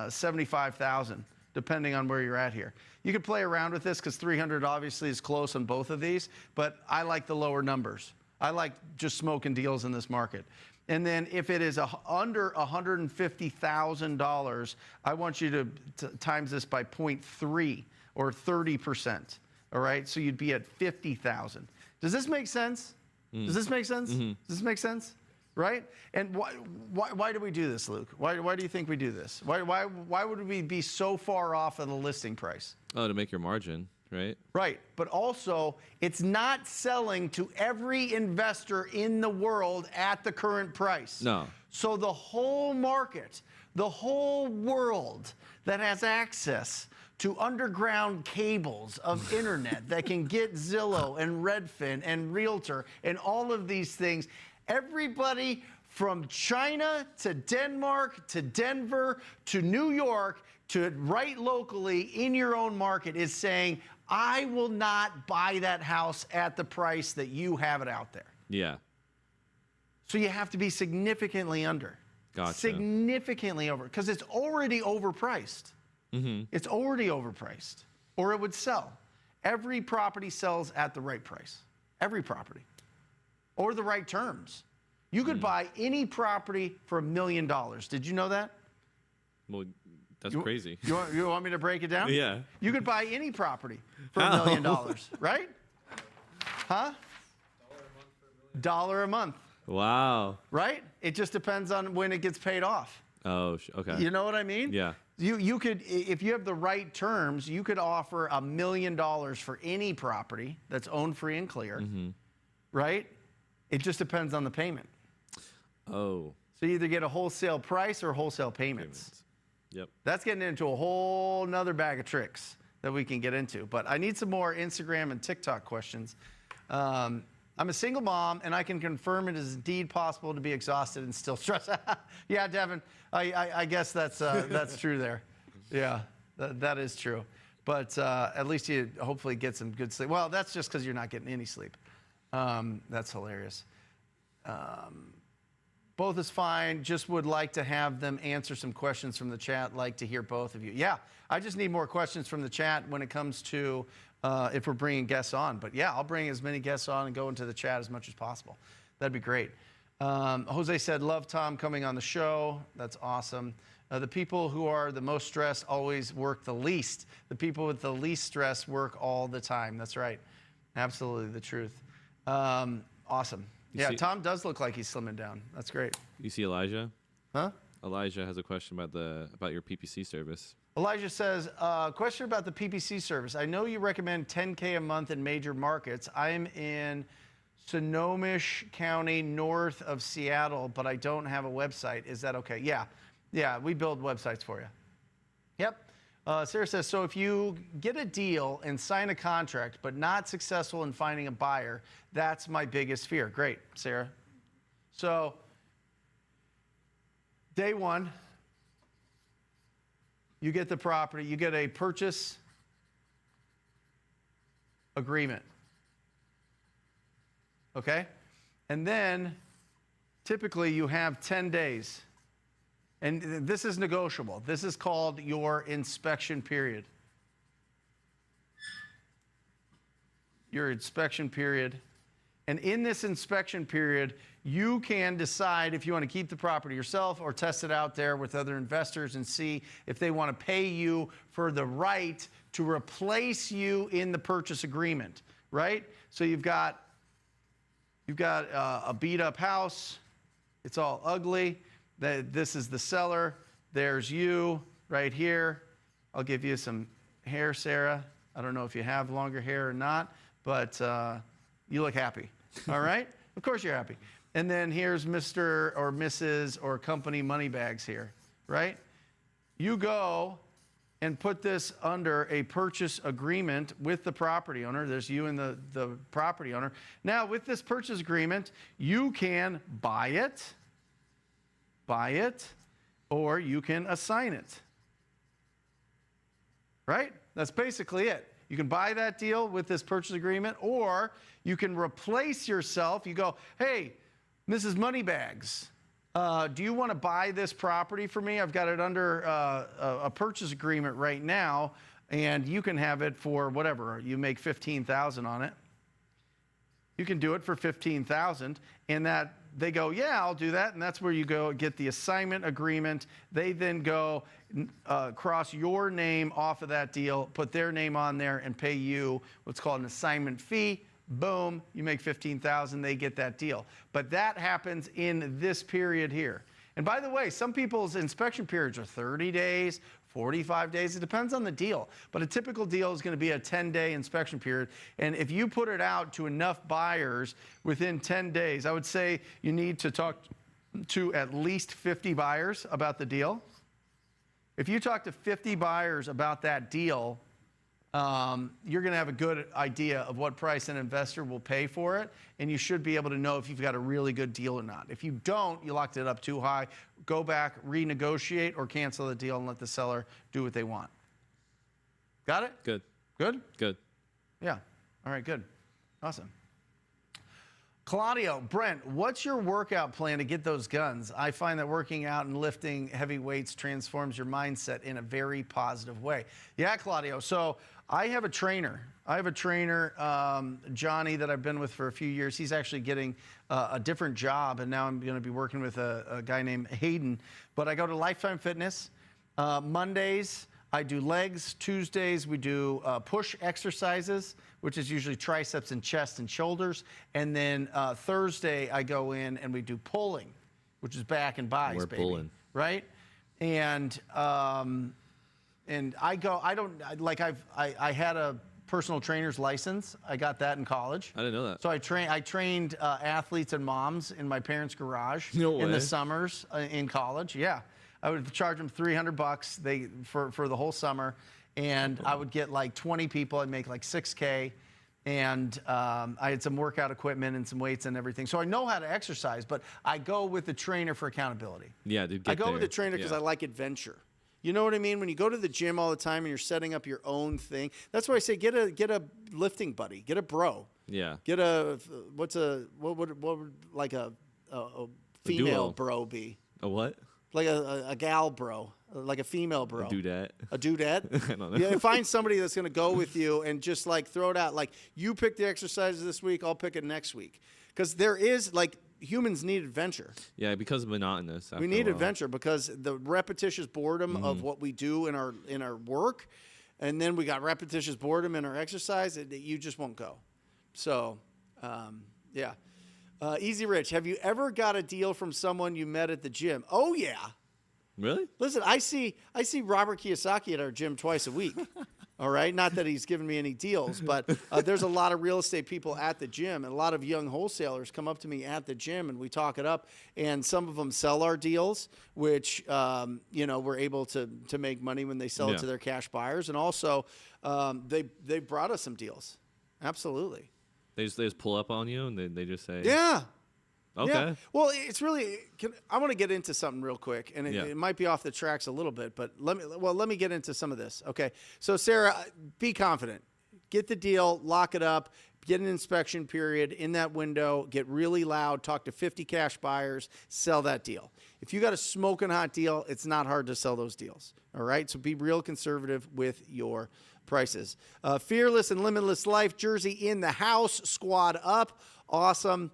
75,000, depending on where you're at here. You could play around with this because 300 obviously is close on both of these, but I like the lower numbers. I like just smoking deals in this market. And then if it is under $150,000, I want you to times this by 0.3 or 30%. All right, so you'd be at 50,000. Does this make sense? Does this make sense? Does this make sense? Right? And why do we do this, Luke? Why do you think we do this? Why would we be so far off of the listing price? Oh, to make your margin, right? Right, but also it's not selling to every investor in the world at the current price. No. So the whole market, the whole world that has access to underground cables of internet that can get Zillow and Redfin and Realtor and all of these things, everybody from China to Denmark to Denver to New York to right locally in your own market is saying, I will not buy that house at the price that you have it out there. Yeah. So you have to be significantly under. Gotcha. Significantly over, because it's already overpriced. It's already overpriced, or it would sell. Every property sells at the right price. Every property. Or the right terms. You could buy any property for $1 million. Did you know that? Well, that's crazy. You want me to break it down? Yeah. You could buy any property for $1 million, right? Huh? $1 a month. Wow. Right? It just depends on when it gets paid off. Oh, okay. You know what I mean? Yeah. You could, if you have the right terms, you could offer $1 million for any property that's owned free and clear, right? It just depends on the payment. Oh. So you either get a wholesale price or wholesale payments. Yep. That's getting into a whole nother bag of tricks that we can get into. But I need some more Instagram and TikTok questions. I'm a single mom, and I can confirm it is indeed possible to be exhausted and still stressed. Yeah, Devin, I guess that's true there. Yeah, that is true. But at least you hopefully get some good sleep. Well, that's just because you're not getting any sleep. That's hilarious. Both is fine. Just would like to have them answer some questions from the chat. Like to hear both of you. Yeah, I just need more questions from the chat when it comes to if we're bringing guests on. But yeah, I'll bring as many guests on and go into the chat as much as possible. That'd be great. Jose said, love Tom coming on the show. That's awesome. The people who are the most stressed always work the least. The people with the least stress work all the time. That's right. Absolutely the truth. Awesome. Yeah, Tom does look like he's slimming down. That's great. You see Elijah? Huh? Elijah has a question about your PPC service. Elijah says, question about the PPC service. I know you recommend $10K a month in major markets. I'm in Snohomish County, north of Seattle, but I don't have a website. Is that okay? Yeah, we build websites for you. Yep. Sarah says, so if you get a deal and sign a contract, but not successful in finding a buyer, that's my biggest fear. Great, Sarah. So, day one, you get the property, you get a purchase agreement. Okay? And then, typically, you have 10 days. And this is negotiable. This is called your inspection period. Your inspection period. And in this inspection period, you can decide if you want to keep the property yourself or test it out there with other investors and see if they want to pay you for the right to replace you in the purchase agreement, right? So you've got a beat up house. It's all ugly. This is the seller. There's you right here. I'll give you some hair, Sarah. I don't know if you have longer hair or not, but you look happy. All right? Of course you're happy. And then here's Mr. or Mrs. or company money bags here, right? You go and put this under a purchase agreement with the property owner. There's you and the property owner. Now, with this purchase agreement, you can buy it, or you can assign it. Right? That's basically it. You can buy that deal with this purchase agreement, or you can replace yourself. You go, hey, Mrs. Moneybags, do you want to buy this property for me? I've got it under a purchase agreement right now, and you can have it for whatever. You make $15,000 on it. You can do it for $15,000, and that they go, yeah, I'll do that, and that's where you go get the assignment agreement. They then go cross your name off of that deal, put their name on there, and pay you what's called an assignment fee. Boom, you make $15,000, they get that deal. But that happens in this period here. And by the way, some people's inspection periods are 30 days, 45 days. It depends on the deal. But a typical deal is going to be a 10-day inspection period. And if you put it out to enough buyers within 10 days, I would say you need to talk to at least 50 buyers about the deal. If you talk to 50 buyers about that deal, you're going to have a good idea of what price an investor will pay for it, and you should be able to know if you've got a really good deal or not. If you don't, you locked it up too high, go back, renegotiate, or cancel the deal and let the seller do what they want. Got it? Good. Good? Good. Yeah. All right, good. Awesome. Claudio, Brent, what's your workout plan to get those guns? I find that working out and lifting heavy weights transforms your mindset in a very positive way. Yeah, Claudio. So I have a trainer. Johnny, that I've been with for a few years. He's actually getting a different job, and now I'm going to be working with a guy named Hayden. But I go to Lifetime Fitness. Mondays, I do legs. Tuesdays, we do push exercises, which is usually triceps and chest and shoulders. And then Thursday, I go in and we do pulling, which is back and buys, We're baby. pulling. Right? And I go, I had a personal trainer's license. I got that in college. I didn't know that. So I trained athletes and moms in my parents' garage No in way. the summers in college. Yeah. I would charge them $300 for the whole summer, and I would get like 20 people. I'd make like $6K, And I had some workout equipment and some weights and everything. So I know how to exercise, but I go with the trainer for accountability. Yeah, dude. I go with the trainer because I like adventure. You know what I mean? When you go to the gym all the time and you're setting up your own thing, that's why I say get a lifting buddy, get a bro. Yeah. Get a what would like a female duo. bro be? A what? Like a gal bro, like a female bro. A dudette. A dudette? I don't know. Yeah, find somebody that's going to go with you and just like throw it out. Like you pick the exercises this week, I'll pick it next week. Because there is like humans need adventure. Yeah, it becomes monotonous. We need adventure because the repetitious boredom of what we do in our work, and then we got repetitious boredom in our exercise. You just won't go. So, yeah. Easy Rich, have you ever got a deal from someone you met at the gym? Oh yeah. Really? Listen, I see Robert Kiyosaki at our gym twice a week. All right, not that he's given me any deals, but there's a lot of real estate people at the gym, and a lot of young wholesalers come up to me at the gym, and we talk it up. And some of them sell our deals, which we're able to make money when they sell it to their cash buyers, and also they brought us some deals. Absolutely. They just pull up on you and they just say, Yeah. Okay. Yeah. Well, it's really. I want to get into something real quick, and it might be off the tracks a little bit, but let me get into some of this. Okay. So, Sarah, be confident. Get the deal, lock it up, get an inspection period in that window, get really loud, talk to 50 cash buyers, sell that deal. If you got a smoking hot deal, it's not hard to sell those deals. All right. So be real conservative with your prices. Fearless and Limitless Life jersey in the house, squad up. Awesome.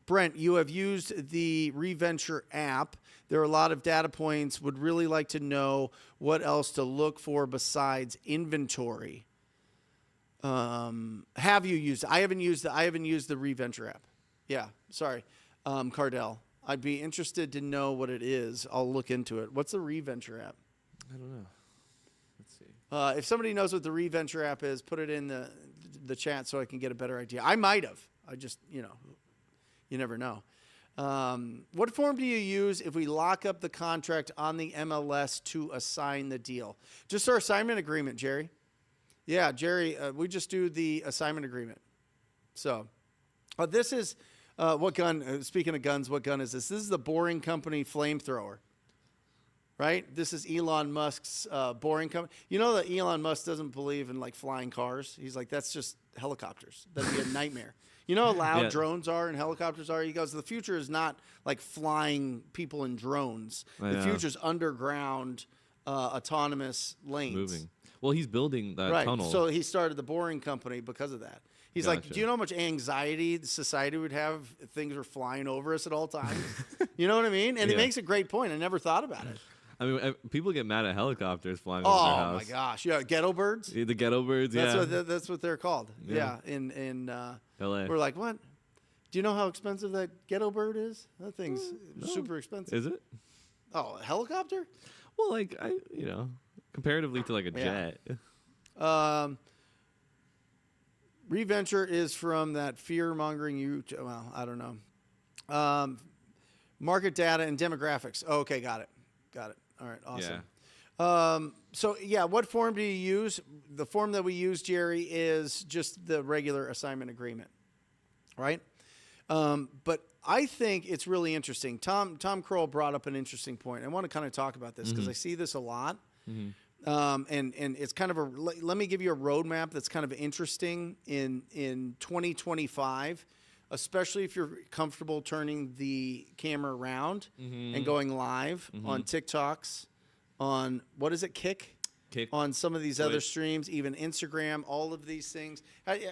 Brent, you have used the Reventure app. There are a lot of data points. Would really like to know what else to look for besides inventory. Have you used it? I haven't used the Reventure app. Yeah, sorry. Cardell, I'd be interested to know what it is. I'll look into it. What's the Reventure app? I don't know. Let's see. If somebody knows what the Reventure app is, put it in the chat so I can get a better idea. I might have. I just, you never know. What form do you use if we lock up the contract on the MLS to assign the deal? Just our assignment agreement, Jerry. Yeah, Jerry, we just do the assignment agreement. So this is what gun, speaking of guns, what gun is this? This is the Boring Company flamethrower. Right? This is Elon Musk's Boring Company. You know that Elon Musk doesn't believe in like flying cars. He's like, that's just helicopters. That'd be a nightmare. You know how loud drones are and helicopters are? He goes, the future is not like flying people in drones. The future is underground, autonomous lanes. Moving. Well, he's building that tunnel. So he started the Boring Company because of that. He's like, do you know how much anxiety society would have if things were flying over us at all times? You know what I mean? And he makes a great point. I never thought about it. I mean, people get mad at helicopters flying over their house. Oh, my gosh. Yeah, ghetto birds? The ghetto birds, That's what they're called. Yeah, in L.A. We're like, what? Do you know how expensive that ghetto bird is? That thing's super expensive. Is it? Oh, a helicopter? Well, like, comparatively to like a jet. Reventure is from that fear-mongering well, I don't know. Market data and demographics. Oh, okay, got it. All right, awesome. Yeah. What form do you use? The form that we use, Jerry, is just the regular assignment agreement, right? But I think it's really interesting. Tom Croll brought up an interesting point. I want to kind of talk about this because I see this a lot. And it's kind of let me give you a roadmap that's kind of interesting in 2025, especially if you're comfortable turning the camera around and going live on TikToks, on what is it, Kick? On some of these other streams, even Instagram, all of these things.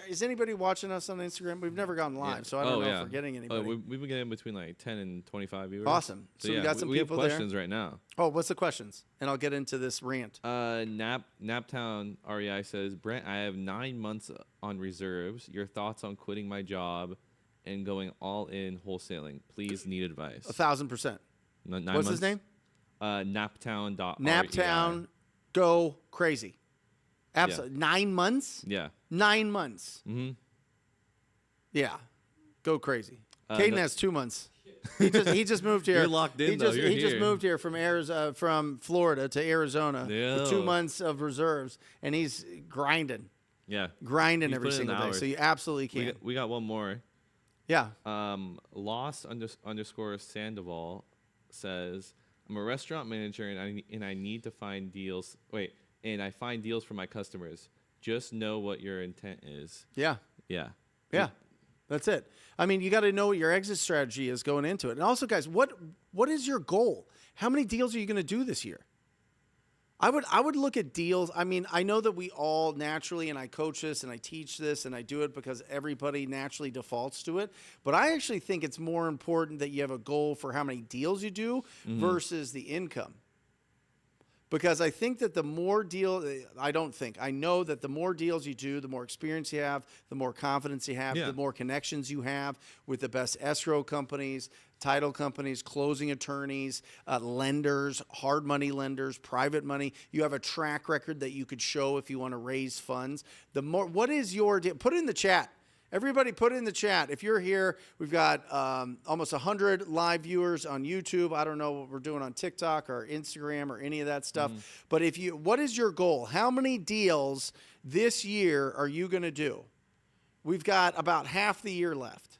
Is anybody watching us on Instagram? We've never gone live, so I don't know if we're getting anybody. We've been getting between like 10 and 25 viewers. Awesome. So we got some people have questions right now. Oh, what's the questions? And I'll get into this rant. Naptown REI says, Brent, I have 9 months on reserves. Your thoughts on quitting my job and going all in wholesaling? Please, need advice. 1,000%. What's his name? Naptown.rei. Naptown. Go crazy. Absolutely. 9 months? Yeah. 9 months. Yeah. Go crazy. Caden has 2 months. He just moved here. You're locked in, though. He just moved here from Florida to Arizona with 2 months of reserves, and he's grinding. grinding You every put in the single day. hours. So you absolutely can. We got one more. Yeah. Lost underscore Sandoval says, I'm a restaurant manager and I need to find deals. And I find deals for my customers. Just know what your intent is. Yeah. Yeah. Yeah. That's it. I mean, you got to know what your exit strategy is going into it. And also, guys, what is your goal? How many deals are you going to do this year? I would look at deals. I mean, I know that we all naturally, and I coach this and I teach this and I do it because everybody naturally defaults to it. But I actually think it's more important that you have a goal for how many deals you do versus the income. Because I think that I know that the more deals you do, the more experience you have, the more confidence you have, the more connections you have with the best escrow companies, title companies, closing attorneys, lenders, hard money lenders, private money. You have a track record that you could show if you want to raise funds. What is your deal? Put it in the chat. Everybody put it in the chat. If you're here, we've got almost 100 live viewers on YouTube. I don't know what we're doing on TikTok or Instagram or any of that stuff. But what is your goal? How many deals this year are you going to do? We've got about half the year left.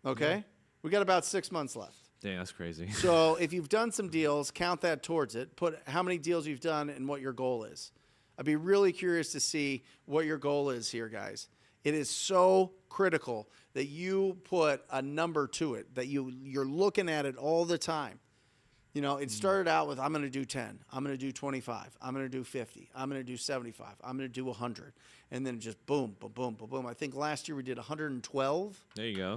Okay? We got about 6 months left. Dang, that's crazy. So if you've done some deals, count that towards it. Put how many deals you've done and what your goal is. I'd be really curious to see what your goal is here, guys. It is so critical that you put a number to it, that you're looking at it all the time. You know, it started out with, I'm going to do 10. I'm going to do 25. I'm going to do 50. I'm going to do 75. I'm going to do 100. And then just boom, boom, boom, boom, boom. I think last year we did 112. There you go.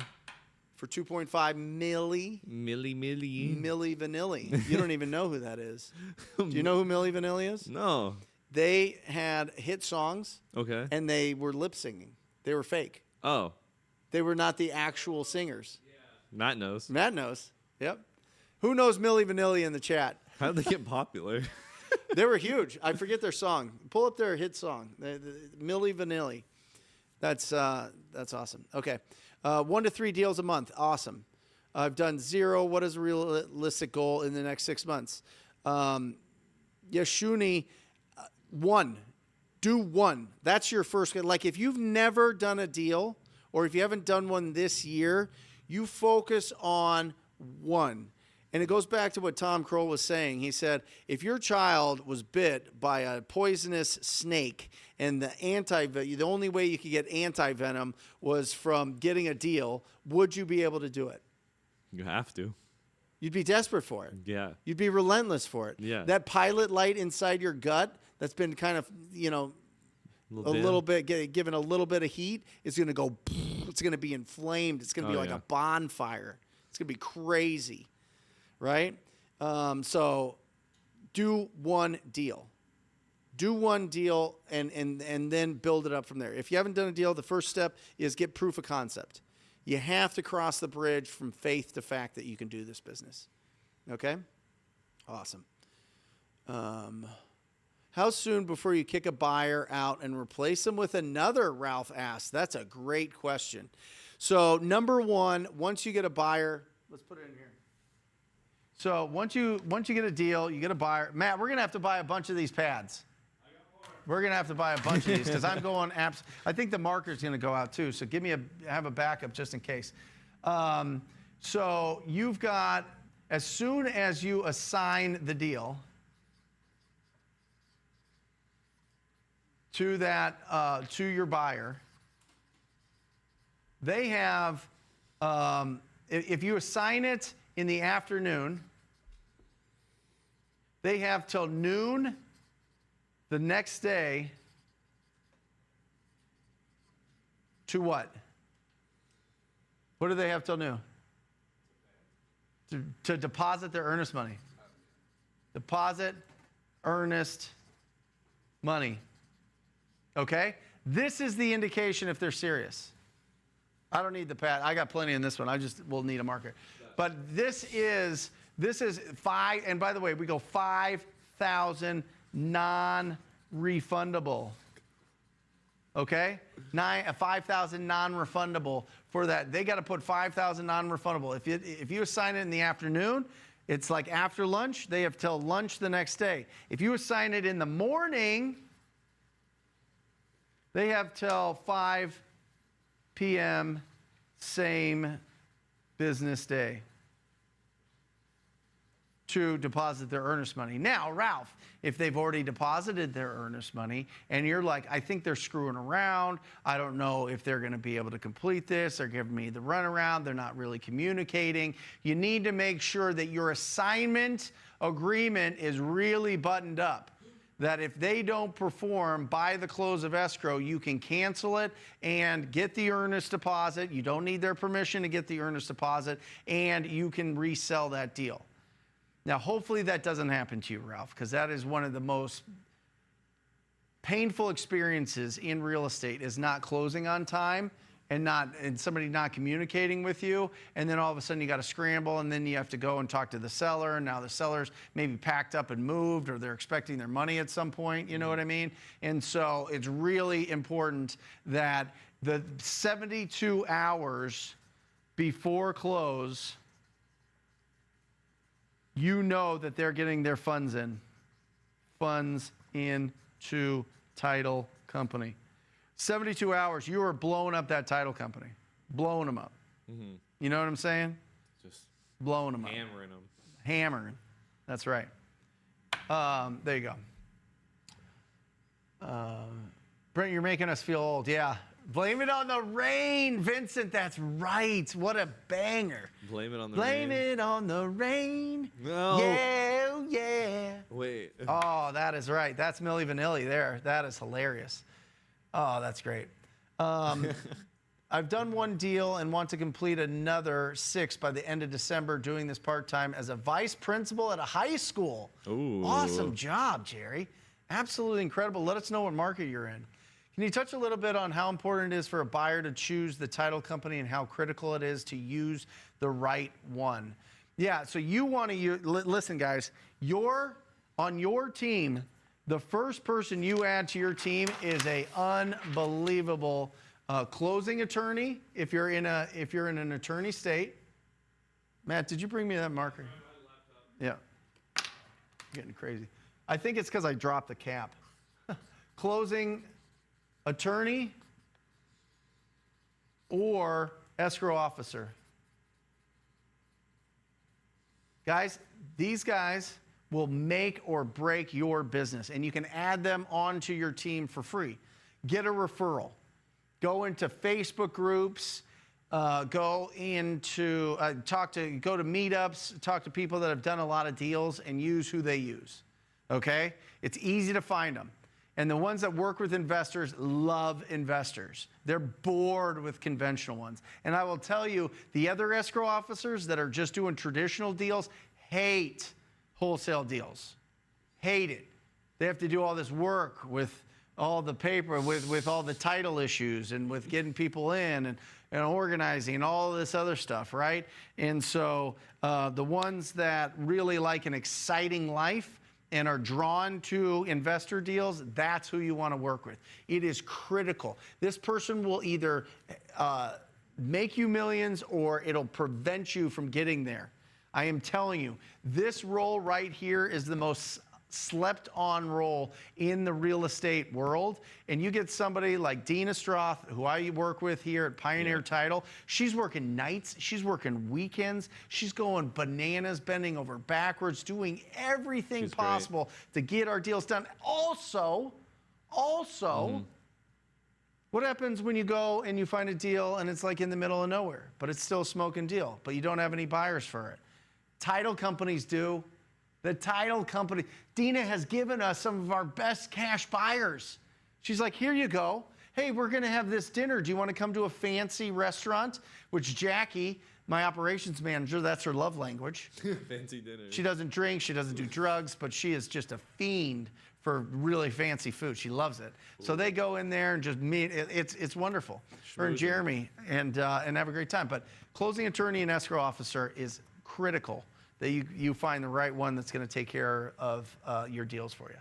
For 2.5 milli. Milli Vanilli. You don't even know who that is. Do you know who Milli Vanilli is? No. They had hit songs. Okay. And they were lip singing. They were fake. Oh. They were not the actual singers. Matt knows. Matt knows. Yep. Who knows Milli Vanilli in the chat? How did they get popular? They were huge. I forget their song. Pull up their hit song. Milli Vanilli. That's awesome. Okay. 1 to 3 deals a month. Awesome. I've done 0. What is a realistic goal in the next 6 months? Yashuni, 1. Do 1. That's your first. Like if you've never done a deal or if you haven't done one this year, you focus on 1. And it goes back to what Tom Croll was saying. He said, if your child was bit by a poisonous snake and the only way you could get anti-venom was from getting a deal, would you be able to do it? You have to. You'd be desperate for it. Yeah. You'd be relentless for it. Yeah. That pilot light inside your gut that's been kind of, given a little bit of heat, it's going to go, it's going to be inflamed. It's going to be like a bonfire. It's going to be crazy, right? So do 1 deal. Do 1 deal and then build it up from there. If you haven't done a deal, the first step is get proof of concept. You have to cross the bridge from faith to fact that you can do this business. Okay? Awesome. How soon before you kick a buyer out and replace them with another, Ralph asked. That's a great question. So number 1, once you get a buyer, let's put it in here. So once you get a deal, you get a buyer. Matt, we're going to have to buy a bunch of these pads. We're going to have to buy a bunch of these because I'm going apps. I think the marker's going to go out too. So have a backup just in case. So you've got, as soon as you assign the deal to to your buyer, they have, if you assign it in the afternoon, they have till noon the next day to what? What do they have till noon? To deposit their earnest money. Deposit earnest money. Okay? This is the indication if they're serious. I don't need the pad. I got plenty in this one. I just will need a marker. But this is 5, and by the way, we go 5,000 non-refundable. Okay? 5,000 non-refundable for that. They got to put 5,000 non-refundable. If you assign it in the afternoon, it's like after lunch, they have till lunch the next day. If you assign it in the morning, They have till 5 p.m. same business day to deposit their earnest money. Now, Ralph, if they've already deposited their earnest money and you're like, I think they're screwing around, I don't know if they're going to be able to complete this, they're giving me the runaround, they're not really communicating, you need to make sure that your assignment agreement is really buttoned up. That if they don't perform by the close of escrow, you can cancel it and get the earnest deposit. You don't need their permission to get the earnest deposit, and you can resell that deal. Now, hopefully that doesn't happen to you, Ralph, because that is one of the most painful experiences in real estate is not closing on time and somebody not communicating with you, and then all of a sudden you got to scramble, and then you have to go and talk to the seller, and now the seller's maybe packed up and moved, or they're expecting their money at some point, you know what I mean? And so it's really important that the 72 hours before close, you know that they're getting their funds into title company. 72 hours, you are blowing up that title company. Blowing them up. Mm-hmm. You know what I'm saying? Just blowing them hammering up. them. Hammering. That's right. There you go. Brent, you're making us feel old. Yeah. Blame it on the rain, Vincent. That's right. What a banger. Blame it on the rain. Blame it on the rain. No. Yeah, yeah. Wait. Oh, that is right. That's Milli Vanilli there. That is hilarious. Oh, that's great. I've done one deal and want to complete another 6 by the end of December, doing this part-time as a vice principal at a high school. Ooh. Awesome job, Jerry. Absolutely incredible. Let us know what market you're in. Can you touch a little bit on how important it is for a buyer to choose the title company and how critical it is to use the right one? Yeah, so you want to listen, guys, on your team, the first person you add to your team is an unbelievable closing attorney. If you're in an attorney state. Matt, did you bring me that marker? Yeah. Getting crazy. I think it's because I dropped the cap. Closing attorney or escrow officer. Guys, these guys will make or break your business, and you can add them onto your team for free. Get a referral. Go into Facebook groups. Go to meetups. Talk to people that have done a lot of deals and use who they use. Okay? It's easy to find them. And the ones that work with investors love investors. They're bored with conventional ones. And I will tell you, the other escrow officers that are just doing traditional deals hate wholesale deals. Hate it. They have to do all this work with all the paper, with all the title issues and with getting people in and organizing and all this other stuff, right? And so the ones that really like an exciting life and are drawn to investor deals, that's who you want to work with. It is critical. This person will either make you millions or it'll prevent you from getting there. I am telling you, this role right here is the most slept on role in the real estate world. And you get somebody like Dina Stroth, who I work with here at Pioneer Title. She's working nights. She's working weekends. She's going bananas, bending over backwards, doing everything possible to get our deals done. Also, what happens when you go and you find a deal and it's like in the middle of nowhere, but it's still a smoking deal, but you don't have any buyers for it? Title companies do. The title company, Dina has given us some of our best cash buyers. She's like, here you go. Hey, we're going to have this dinner. Do you want to come to a fancy restaurant? Which Jackie, my operations manager, that's her love language. Fancy dinner. She doesn't drink. She doesn't do drugs, but she is just a fiend for really fancy food. She loves it. Ooh. So they go in there and just meet. It's wonderful. Her and Jeremy and have a great time. But closing attorney and escrow officer is critical that you find the right one that's going to take care of your deals for you.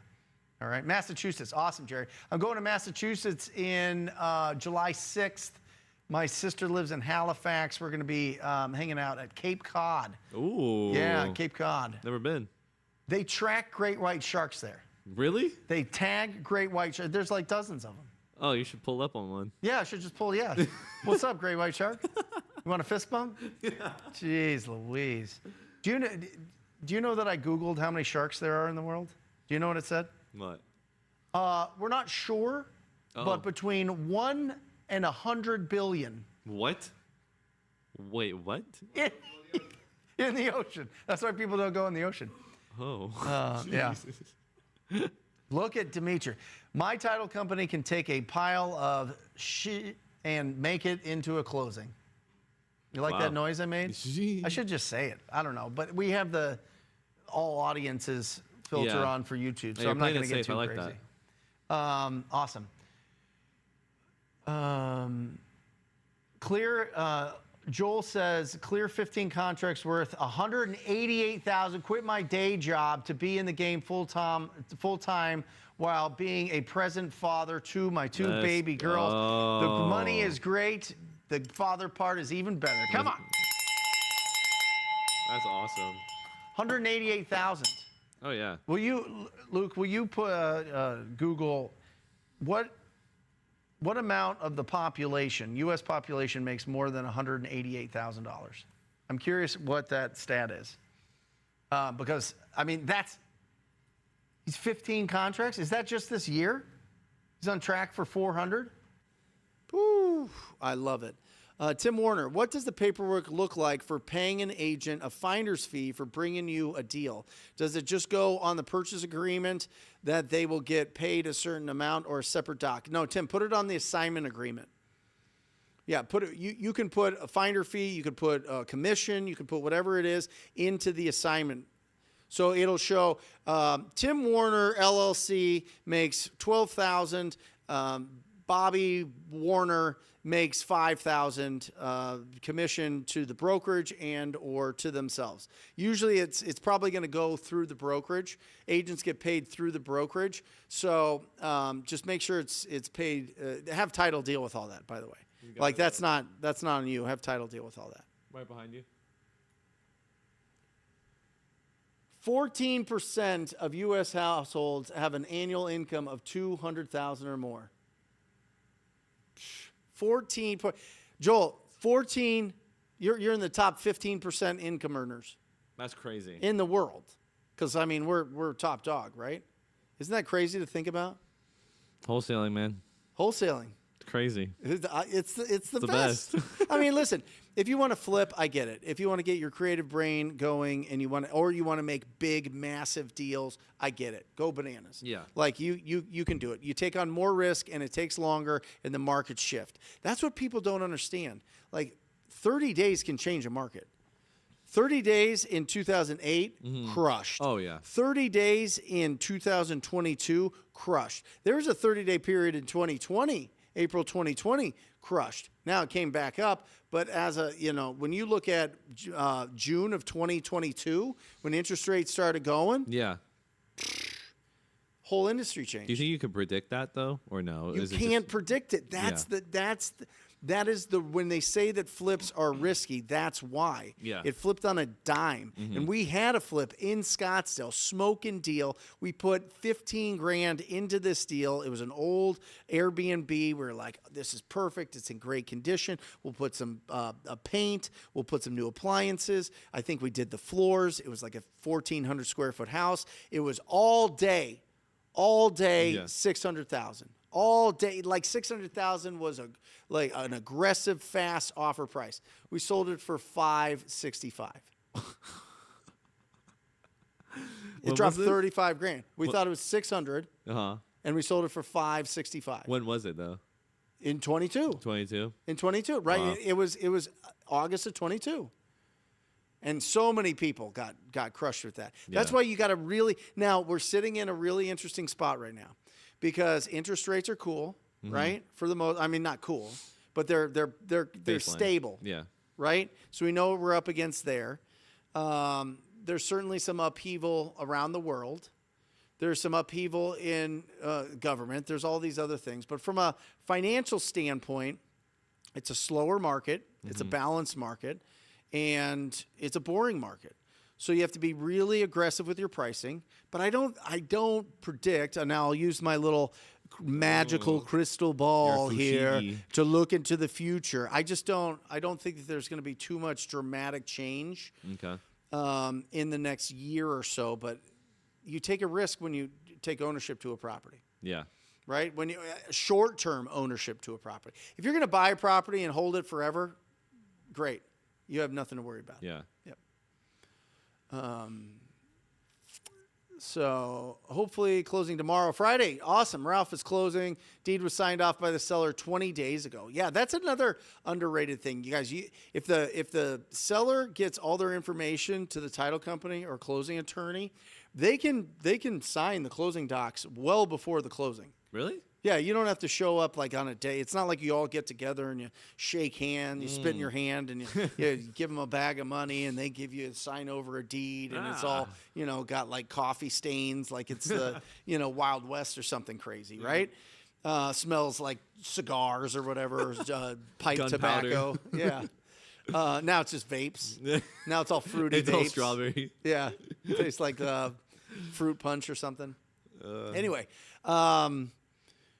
All right, Massachusetts. Awesome, Jerry. I'm going to Massachusetts in July 6th. My sister lives in Halifax. We're going to be hanging out at Cape Cod. Ooh. Yeah, Cape Cod. Never been. They track great white sharks there. Really? They tag great white sharks. There's like dozens of them. Oh, you should pull up on one. Yeah, I should just pull. Yeah. What's up, great white shark? You want a fist bump? Yeah. Jeez Louise. Do you know that I Googled how many sharks there are in the world? Do you know what it said? What? We're not sure, Oh. but between 1 and 100 billion What? Wait, what? in the ocean. That's why people don't go in the ocean. Oh. Yeah. Look at Dimitri. My title company can take a pile of shit and make it into a closing. You like that noise I made? I should just say it. I don't know. But we have the all audiences filter on for YouTube, so I'm not going to get too crazy. That. Awesome. Clear. Joel says clear 15 contracts worth 188,000. Quit my day job to be in the game full time while being a present father to my two baby girls. The money is great. The father part is even better. Come on. That's awesome. 188,000. Oh yeah. Will you, Luke? Will you put Google what amount of the population, U.S. population, makes more than $188,000? I'm curious what that stat is. Because, I mean, he's 15 contracts. Is that just this year? He's on track for 400? Ooh, I love it. Tim Warner, what does the paperwork look like for paying an agent a finder's fee for bringing you a deal? Does it just go on the purchase agreement that they will get paid a certain amount or a separate doc? No, Tim, put it on the assignment agreement. Yeah, put it. You can put a finder fee, you can put a commission, you can put whatever it is into the assignment. So it'll show Tim Warner LLC makes $12,000. Bobby Warner makes $5,000 commission to the brokerage and or to themselves. Usually it's probably going to go through the brokerage. Agents get paid through the brokerage. So just make sure it's paid. Have title deal with all that, by the way. Like that's not on you. Have title deal with all that. Right behind you. 14% of U.S. households have an annual income of $200,000 or more. 14. Joel, 14. You're in the top 15% income earners. That's crazy. In the world, because I mean we're top dog, right? Isn't that crazy to think about? Wholesaling, man. Wholesaling. It's crazy. It's the best. I mean, listen. If you want to flip, I get it. If you want to get your creative brain going and you want to make big, massive deals, I get it. Go bananas. Yeah. Like you can do it. You take on more risk and it takes longer and the markets shift. That's what people don't understand. Like 30 days can change a market. 30 days in 2008, crushed. Oh, yeah. 30 days in 2022, crushed. There was a 30-day period in 2020, April 2020, crushed. Now it came back up, but when you look at June of 2022, when interest rates started going, yeah, whole industry changed. Do you think you could predict that though, or no? You can't predict it. That is when they say that flips are risky, that's why. Yeah. It flipped on a dime. And we had a flip in Scottsdale, smoking deal. We put 15 grand into this deal. It was an old Airbnb. We were like, this is perfect. It's in great condition. We'll put some paint. We'll put some new appliances. I think we did the floors. It was like a 1,400 square foot house. It was all day, Yeah. 600,000. All day, like 600,000 was an aggressive, fast offer price. We sold it for $565. It dropped 35 grand. We thought it was 600, and we sold it for $565. When was it though? In 22. 22. In 22, right? Wow. It was August of 22. And so many people got crushed with that. That's why you got to really. Now we're sitting in a really interesting spot right now, because interest rates are cool, right? For the most, I mean, not cool, but they're stable, right? So we know what we're up against there. There's certainly some upheaval around the world. There's some upheaval in government. There's all these other things, but from a financial standpoint, it's a slower market. It's a balanced market. And it's a boring market. So you have to be really aggressive with your pricing. But I don't predict, and now I'll use my little magical crystal ball here fushigi. to look into the future. I don't think that there's going to be too much dramatic change Okay. in the next year or so, but you take a risk when you take ownership to a property. Yeah. Right? When you short-term ownership to a property. If you're going to buy a property and hold it forever, great. You have nothing to worry about. Yeah. Yep. So hopefully closing tomorrow, Friday. Awesome. Ralph is closing. Deed was signed off by the seller 20 days ago. Yeah, that's another underrated thing. You guys, if the seller gets all their information to the title company or closing attorney, they can sign the closing docs well before the closing. Really? Yeah, you don't have to show up like on a day. It's not like you all get together and you shake hands, you spit in your hand, and you give them a bag of money, and they give you a sign over a deed, and it's all got like coffee stains, like it's the Wild West or something crazy, right? Smells like cigars or whatever, pipe tobacco. Yeah. Now it's just vapes. Now it's all fruity. It's vapes. all strawberry. Yeah, tastes like fruit punch or something. Anyway.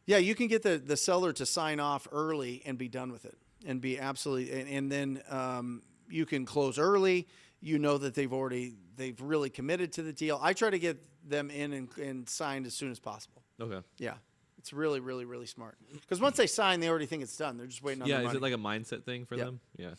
Yeah, you can get the seller to sign off early and be done with it, and be absolutely, and then you can close early. You know that they've really committed to the deal. I try to get them in and signed as soon as possible. Okay. Yeah, it's really, really, really smart. Because once they sign, they already think it's done. They're just waiting on their money. Is it like a mindset thing for them? Yeah.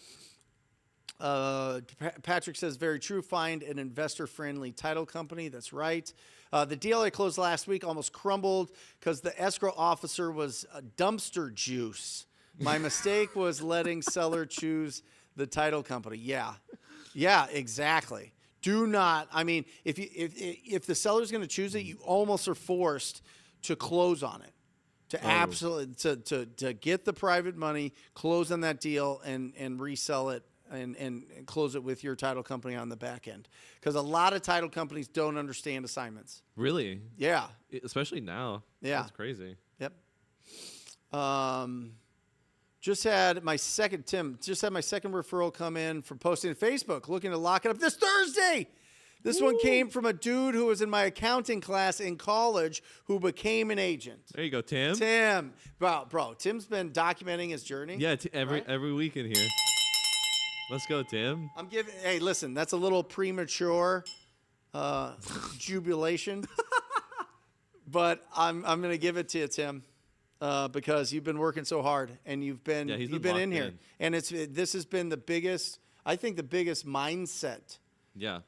Patrick says, very true. Find an investor-friendly title company. That's right. The deal I closed last week almost crumbled because the escrow officer was a dumpster juice. My mistake was letting seller choose the title company. Yeah, exactly. Do not. I mean, if the seller's going to choose it, you almost are forced to close on it. To get the private money, close on that deal, and resell it. And close it with your title company on the back end, because a lot of title companies don't understand assignments. Really? Yeah. Especially now. Yeah. That's crazy. Yep. Just had my second referral come in for posting to Facebook, looking to lock it up this Thursday. This one came from a dude who was in my accounting class in college who became an agent. There you go, Tim. Tim. Bro, Tim's been documenting his journey. Yeah, every week in here. Let's go, Tim. Hey, listen, that's a little premature jubilation, but I'm going to give it to you, Tim, because you've been working so hard, and you've been in here, and this has been the biggest mindset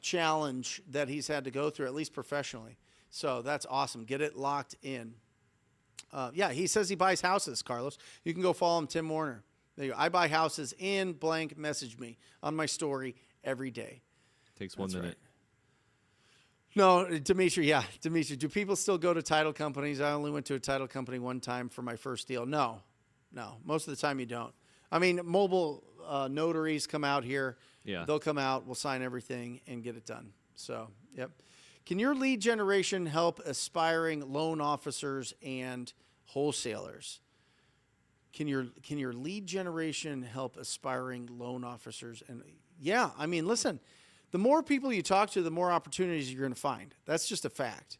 challenge that he's had to go through, at least professionally. So that's awesome. Get it locked in. He says he buys houses, Carlos. You can go follow him, Tim Warner. There you go. I buy houses in blank. Message me on my story every day. Takes 1 minute. Right. No, Dimitri. Yeah, Dimitri. Do people still go to title companies? I only went to a title company one time for my first deal. No. Most of the time you don't. I mean, mobile notaries come out here. Yeah. They'll come out. We'll sign everything and get it done. So, yep. Can your lead generation help aspiring loan officers and wholesalers? Can your lead generation help aspiring loan officers? And yeah, I mean, listen, the more people you talk to, the more opportunities you're going to find. That's just a fact.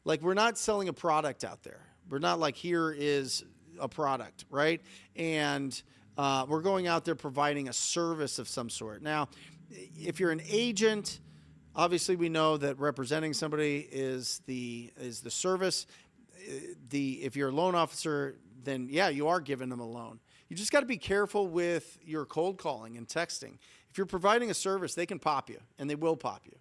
Like, we're not selling a product out there. We're not like, here is a product, right? And we're going out there providing a service of some sort. Now, if you're an agent, obviously we know that representing somebody is the service. If you're a loan officer, then yeah, you are giving them a loan. You just got to be careful with your cold calling and texting. If you're providing a service, they can pop you, and they will pop you.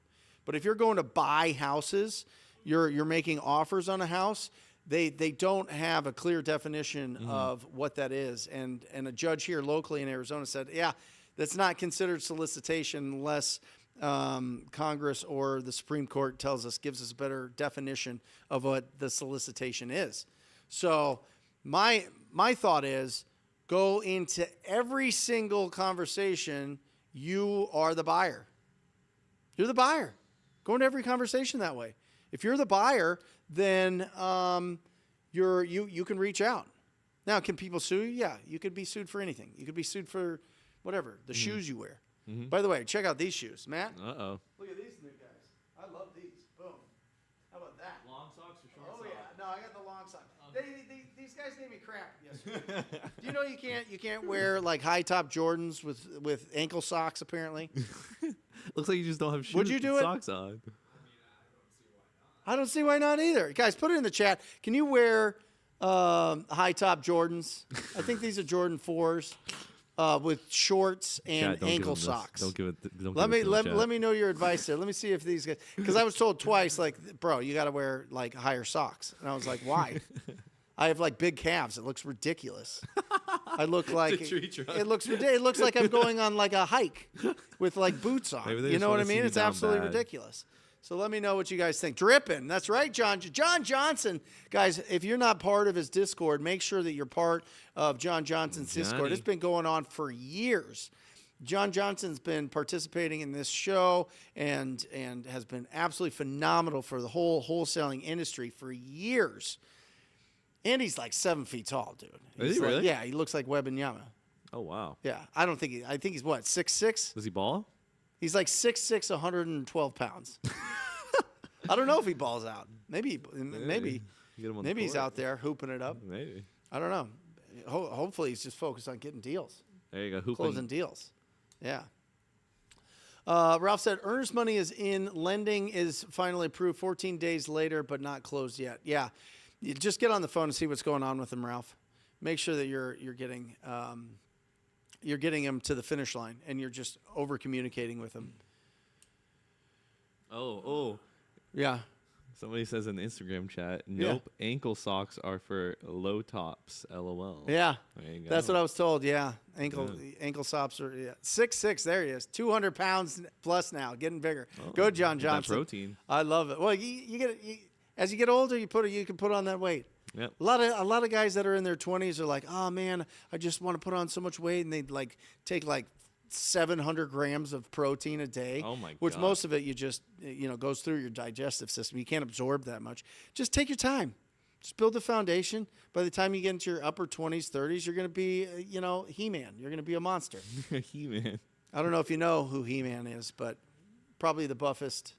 But if you're going to buy houses, you're making offers on a house, they don't have a clear definition of what that is. And a judge here locally in Arizona said, yeah, that's not considered solicitation unless Congress or the Supreme Court gives us a better definition of what the solicitation is. So my thought is, go into every single conversation. You are the buyer. You're the buyer. Go into every conversation that way. If you're the buyer, then you can reach out. Now, can people sue you? Yeah, you could be sued for anything. You could be sued for whatever, the shoes you wear. By the way, check out these shoes, Matt. Uh-oh. Look at these new guys. I love these. Boom. How about that? Long socks or short Oh socks? yeah, no, I got the long socks. These guys gave me crap yesterday. Do you know you can't wear like high top Jordans with ankle socks apparently? Looks like you just don't have shoes. Would you do it? Socks on. I don't see why not either. Guys, put it in the chat. Can you wear high top Jordans? I think these are Jordan 4s with shorts and Chat, don't give ankle him this. socks. Don't give it. Don't Let give me it to the chat. let me know your advice there. Let me see if these guys, because I was told twice, like, bro, you got to wear like higher socks, and I was like, why? I have like big calves. It looks ridiculous. I look like tree trunk. it looks ridiculous. It looks like I'm going on like a hike with like boots on. Maybe they You just know what I wanna see mean? you It's down absolutely bad. ridiculous. So let me know what you guys think. Dripping. That's right, John Johnson. Guys, if you're not part of his Discord, make sure that you're part of John Johnson's Discord. Johnny. It's been going on for years. John Johnson's been participating in this show and has been absolutely phenomenal for the whole wholesaling industry for years. And he's like 7 feet tall, dude. Is He's he like- really? Yeah, he looks like Wembanyama. Oh wow. Yeah, I think he's what, 6'6"? Does he ball? He's like 6'6", 112 pounds. I don't know if he balls out. Maybe Get him on the he's court. out there hooping it up. Maybe. I don't know. Hopefully he's just focused on getting deals, There you go. Hooping. closing deals. Yeah. Ralph said, earnest money is in. Lending is finally approved 14 days later, but not closed yet. Yeah. You just get on the phone and see what's going on with him, Ralph. Make sure that you're getting him to the finish line and you're just over communicating with him. Oh. Yeah. Somebody says in the Instagram chat, nope, ankle socks are for low tops. LOL. Yeah. There you go. That's what I was told. Yeah. Ankle socks are 6'6". There he is. 200 pounds plus now, getting bigger. Go, John Get that Johnson. protein. I love it. Well, as you get older, you can put on that weight. Yep. A lot of guys that are in their 20s are like, oh man, I just want to put on so much weight, and they like take like 700 grams of protein a day. Oh my which God. most of it you just goes through your digestive system. You can't absorb that much. Just take your time. Just build the foundation. By the time you get into your upper 20s, 30s, you're going to be, He-Man. You're going to be a monster. He-Man. I don't know if you know who He-Man is, but probably the buffest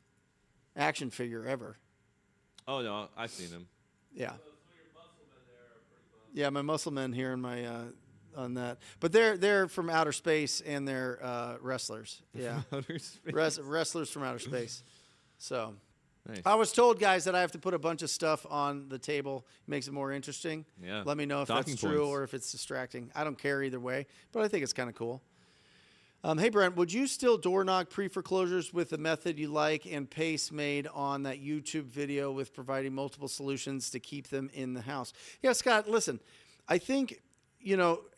action figure ever. Oh no, I've seen him. Yeah. Yeah, my muscle men here in my on that, but they're from outer space and they're wrestlers. Yeah, Outer space. wrestlers from outer space. So Nice. I was told, guys, that I have to put a bunch of stuff on the table. Makes it more interesting. Yeah. Let me know if Talking that's true points. or if it's distracting. I don't care either way, but I think it's kind of cool. Hey, Brent, would you still door knock pre-foreclosures with the method you like and pace made on that YouTube video with providing multiple solutions to keep them in the house? Yeah, Scott, listen, I think,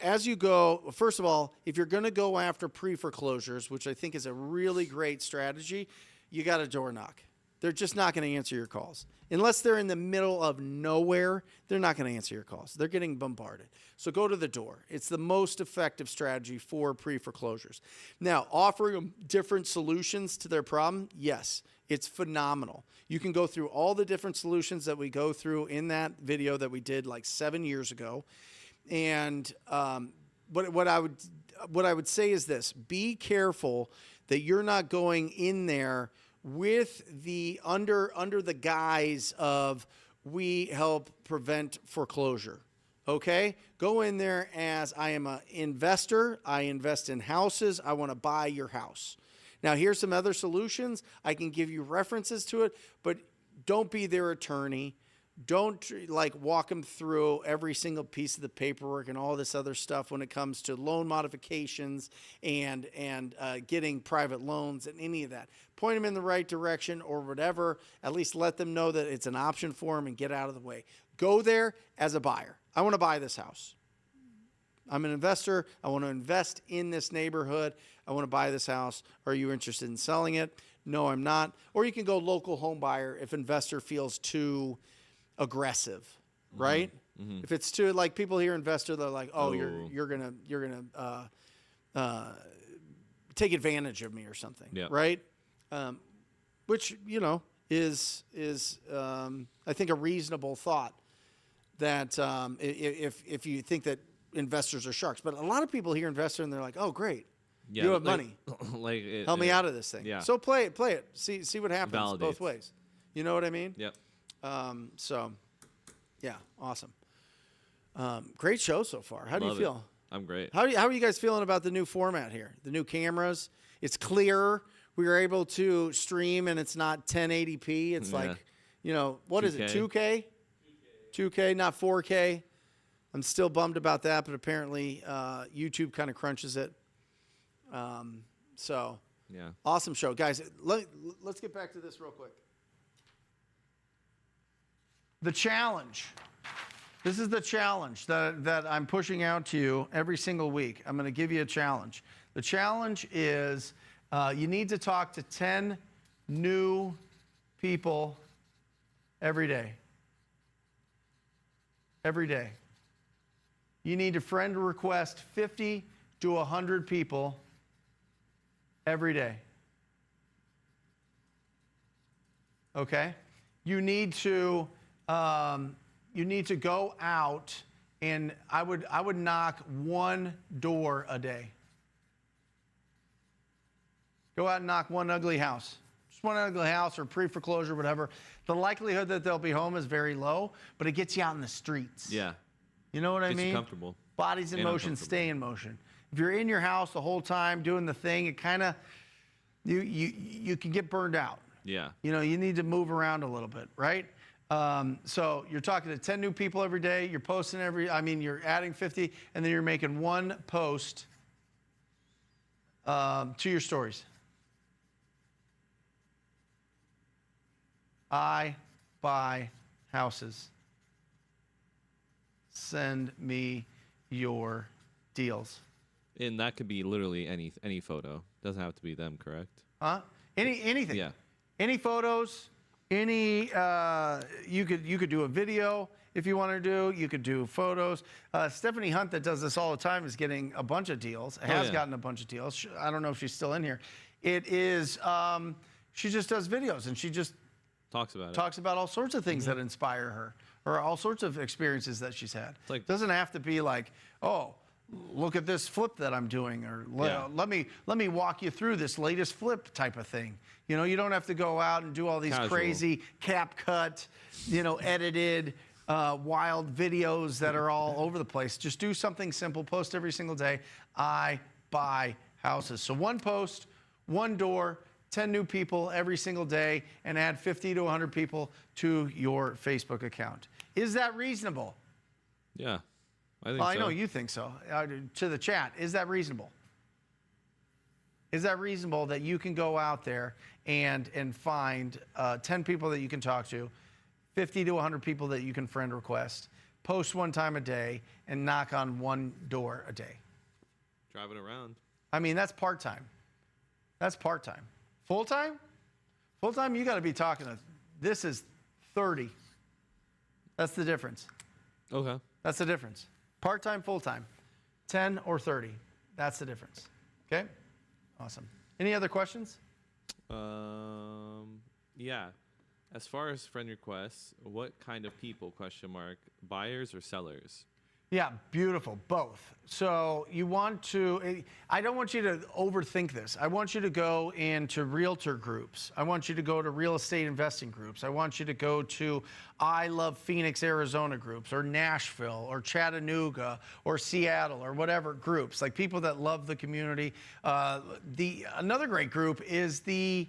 as you go, first of all, if you're going to go after pre-foreclosures, which I think is a really great strategy, you got to door knock. They're just not going to answer your calls. Unless they're in the middle of nowhere, they're not going to answer your calls. They're getting bombarded. So go to the door. It's the most effective strategy for pre-foreclosures. Now, offering them different solutions to their problem, yes, it's phenomenal. You can go through all the different solutions that we go through in that video that we did like 7 years ago. And what I would say is this: be careful that you're not going in there with the under the guise of we help prevent foreclosure. Okay? Go in there as I am an investor. I invest in houses. I want to buy your house. Now, here's some other solutions. I can give you references to it, but don't be their attorney. Don't walk them through every single piece of the paperwork and all this other stuff when it comes to loan modifications and getting private loans and any of that. Point them in the right direction or whatever. At least let them know that it's an option for them and get out of the way. Go there as a buyer. I want to buy this house. I'm an investor. I want to invest in this neighborhood. I want to buy this house. Are you interested in selling it? No, I'm not. Or you can go local home buyer if investor feels too aggressive, right? Mm-hmm. If it's too people hear investor, they're like, oh, you're gonna take advantage of me or something, Yeah. right? Which is I think a reasonable thought that if you think that investors are sharks, but a lot of people hear investor and they're like, oh, great, Yeah, you have money, help me out of this thing. Yeah. So play it, see what happens Validates. both ways. You know what I mean? Yep. So, yeah, awesome. Great show so far. How do you Love feel? it. I'm great. How are you guys feeling about the new format here? The new cameras? It's clearer. We were able to stream, and it's not 1080p. It's like, what is it, 2K? 2K, not 4K. I'm still bummed about that, but apparently YouTube kind of crunches it. So, Yeah. awesome show. Guys, let's get back to this real quick. The challenge. This is the challenge that I'm pushing out to you every single week. I'm going to give you a challenge. The challenge is you need to talk to 10 new people every day. Every day. You need to friend request 50 to 100 people every day. Okay? You need to go out, and I would knock one door a day. Go out and knock one ugly house. Just one ugly house or pre-foreclosure, whatever. The likelihood that they'll be home is very low, but it gets you out in the streets. Yeah. You know what I Gets you mean? comfortable. Bodies in motion, stay in motion. If you're in your house the whole time doing the thing, it kind of, you can get burned out. Yeah. You need to move around a little bit, right? So you're talking to 10 new people every day. You're posting you're adding 50, and then you're making one post to your stories. I buy houses. Send me your deals. And that could be literally any photo. Doesn't have to be them, correct? Huh? Anything. Yeah. Any photos. You could do a video if you want to do. You could do photos. Stephanie Hunt, that does this all the time, is getting a bunch of deals. Has gotten a bunch of deals. I don't know if she's still in here. It is. She just does videos, and she just Talks about all sorts of things that inspire her, or all sorts of experiences that she's had. Like, doesn't have to be like, oh, look at this flip that I'm doing, or let me walk you through this latest flip type of thing. You don't have to go out and do all these crazy cap cut, edited, wild videos that are all over the place. Just do something simple. Post every single day. I buy houses. So one post, one door, 10 new people every single day, and add 50 to 100 people to your Facebook account. Is that reasonable? Yeah, I think Well, so. I know you think so. To the chat, is that reasonable? Is that reasonable that you can go out there and find 10 people that you can talk to, 50 to 100 people that you can friend request, post one time a day, and knock on one door a day? Driving around. That's part-time. That's part-time. Full-time? Full-time, you got to be talking to, this is 30. That's the difference. Okay. That's the difference. Part-time, full-time. 10 or 30. That's the difference. Okay? Awesome. Any other questions? Yeah. As far as friend requests, what kind of people, ? Buyers or sellers? Yeah, beautiful. Both. So you want to, I don't want you to overthink this. I want you to go into realtor groups. I want you to go to real estate investing groups. I want you to go to I Love Phoenix, Arizona groups, or Nashville, or Chattanooga, or Seattle, or whatever groups, like people that love the community. Another great group is the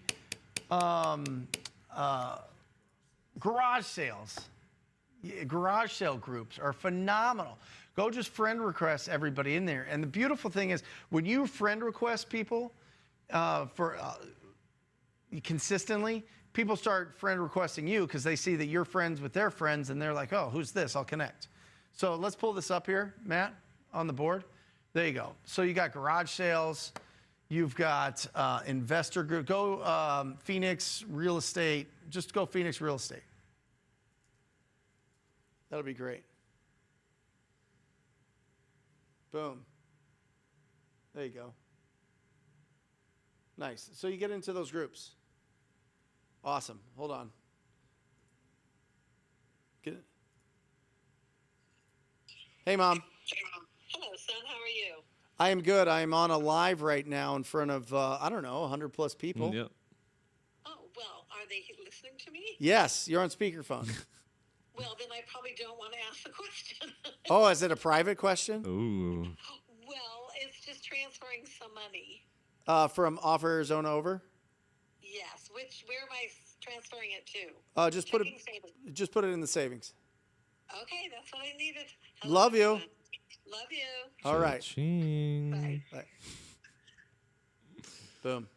garage sales. Garage sale groups are phenomenal. Go just friend request everybody in there. And the beautiful thing is when you friend request people consistently, people start friend requesting you because they see that you're friends with their friends, and they're like, oh, who's this? I'll connect. So let's pull this up here, Matt, on the board. There you go. So you got garage sales. You've got investor group. Go Phoenix Real Estate. Just go Phoenix Real Estate. That'll be great. Boom. There you go. Nice. So you get into those groups. Awesome. Hold on. Get it. Hey, Mom. Hello, son. How are you? I am good. I am on a live right now in front of, 100 plus people. Yep. Oh, well, are they listening to me? Yes, you're on speakerphone. Well, then I probably don't want to ask the question. Oh, is it a private question? Ooh. Well, it's just transferring some money. From off Arizona over? Yes. Where am I transferring it to? Just put it. Checking savings. Just put it in the savings. Okay, that's what I needed. Love you. Love you. All right. Cha-ching. Bye. Bye. Boom.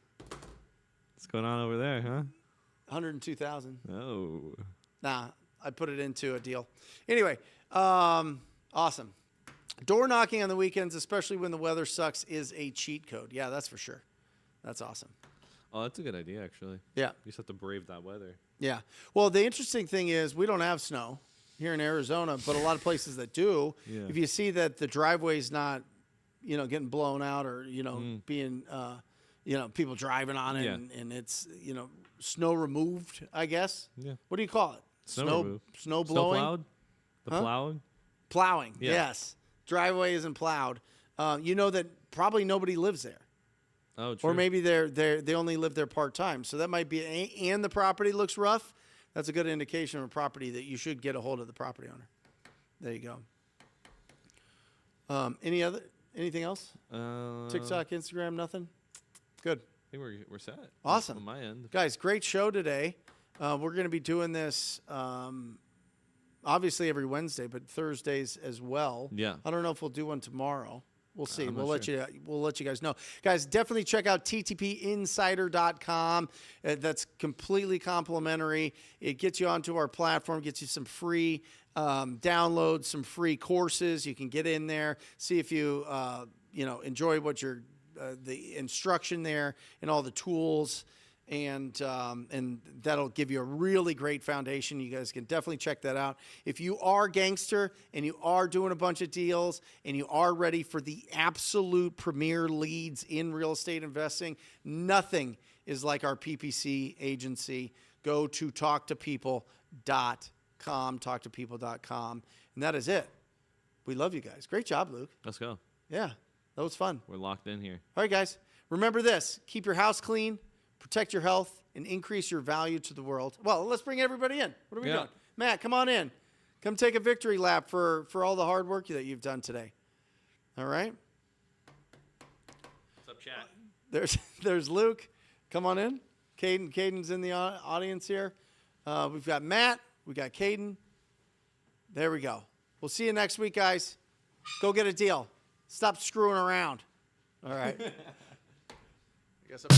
What's going on over there, huh? 102,000. Oh. Nah, I put it into a deal. Anyway, awesome. Door knocking on the weekends, especially when the weather sucks, is a cheat code. Yeah, that's for sure. That's awesome. Oh, that's a good idea, actually. Yeah. You just have to brave that weather. Yeah. Well, the interesting thing is we don't have snow here in Arizona, but a lot of places that do. Yeah. If you see that the driveway's not, getting blown out or, being, people driving on it Yeah. and it's, snow removed, I guess. Yeah. What do you call it? Snow removed. Snow blowing? Snow plowed? The Huh? plowed? Plowing. Yeah. Yes. Driveway isn't plowed. You know that probably nobody lives there. Oh, true. Or maybe they only live there part-time. So that might be, and the property looks rough. That's a good indication of a property that you should get a hold of the property owner. There you go. Anything else? TikTok, Instagram, nothing? Good. I think we're set. Awesome. On my end. Guys, great show today. We're going to be doing this obviously every Wednesday, but Thursdays as well. Yeah. I don't know if we'll do one tomorrow. We'll see. I'm We'll not let you guys know. Guys, definitely check out ttpinsider.com. That's completely complimentary. It gets you onto our platform, gets you some free downloads, some free courses. You can get in there, see if you enjoy what the instruction there and all the tools. And that'll give you a really great foundation. You guys can definitely check that out. If you are gangster and you are doing a bunch of deals and you are ready for the absolute premier leads in real estate investing, nothing is like our PPC agency. Go to talktopeople.com, and that is it. We love you guys. Great job, Luke. Let's go. Yeah, that was fun. We're locked in here. All right, guys. Remember this. Keep your house clean. Protect your health and increase your value to the world. Well, let's bring everybody in. What are we doing? Matt, come on in. Come take a victory lap for all the hard work that you've done today. All right? What's up, chat? There's Luke. Come on in. Caden's in the audience here. We've got Matt. We got Caden. There we go. We'll see you next week, guys. Go get a deal. Stop screwing around. All right. I guess I'm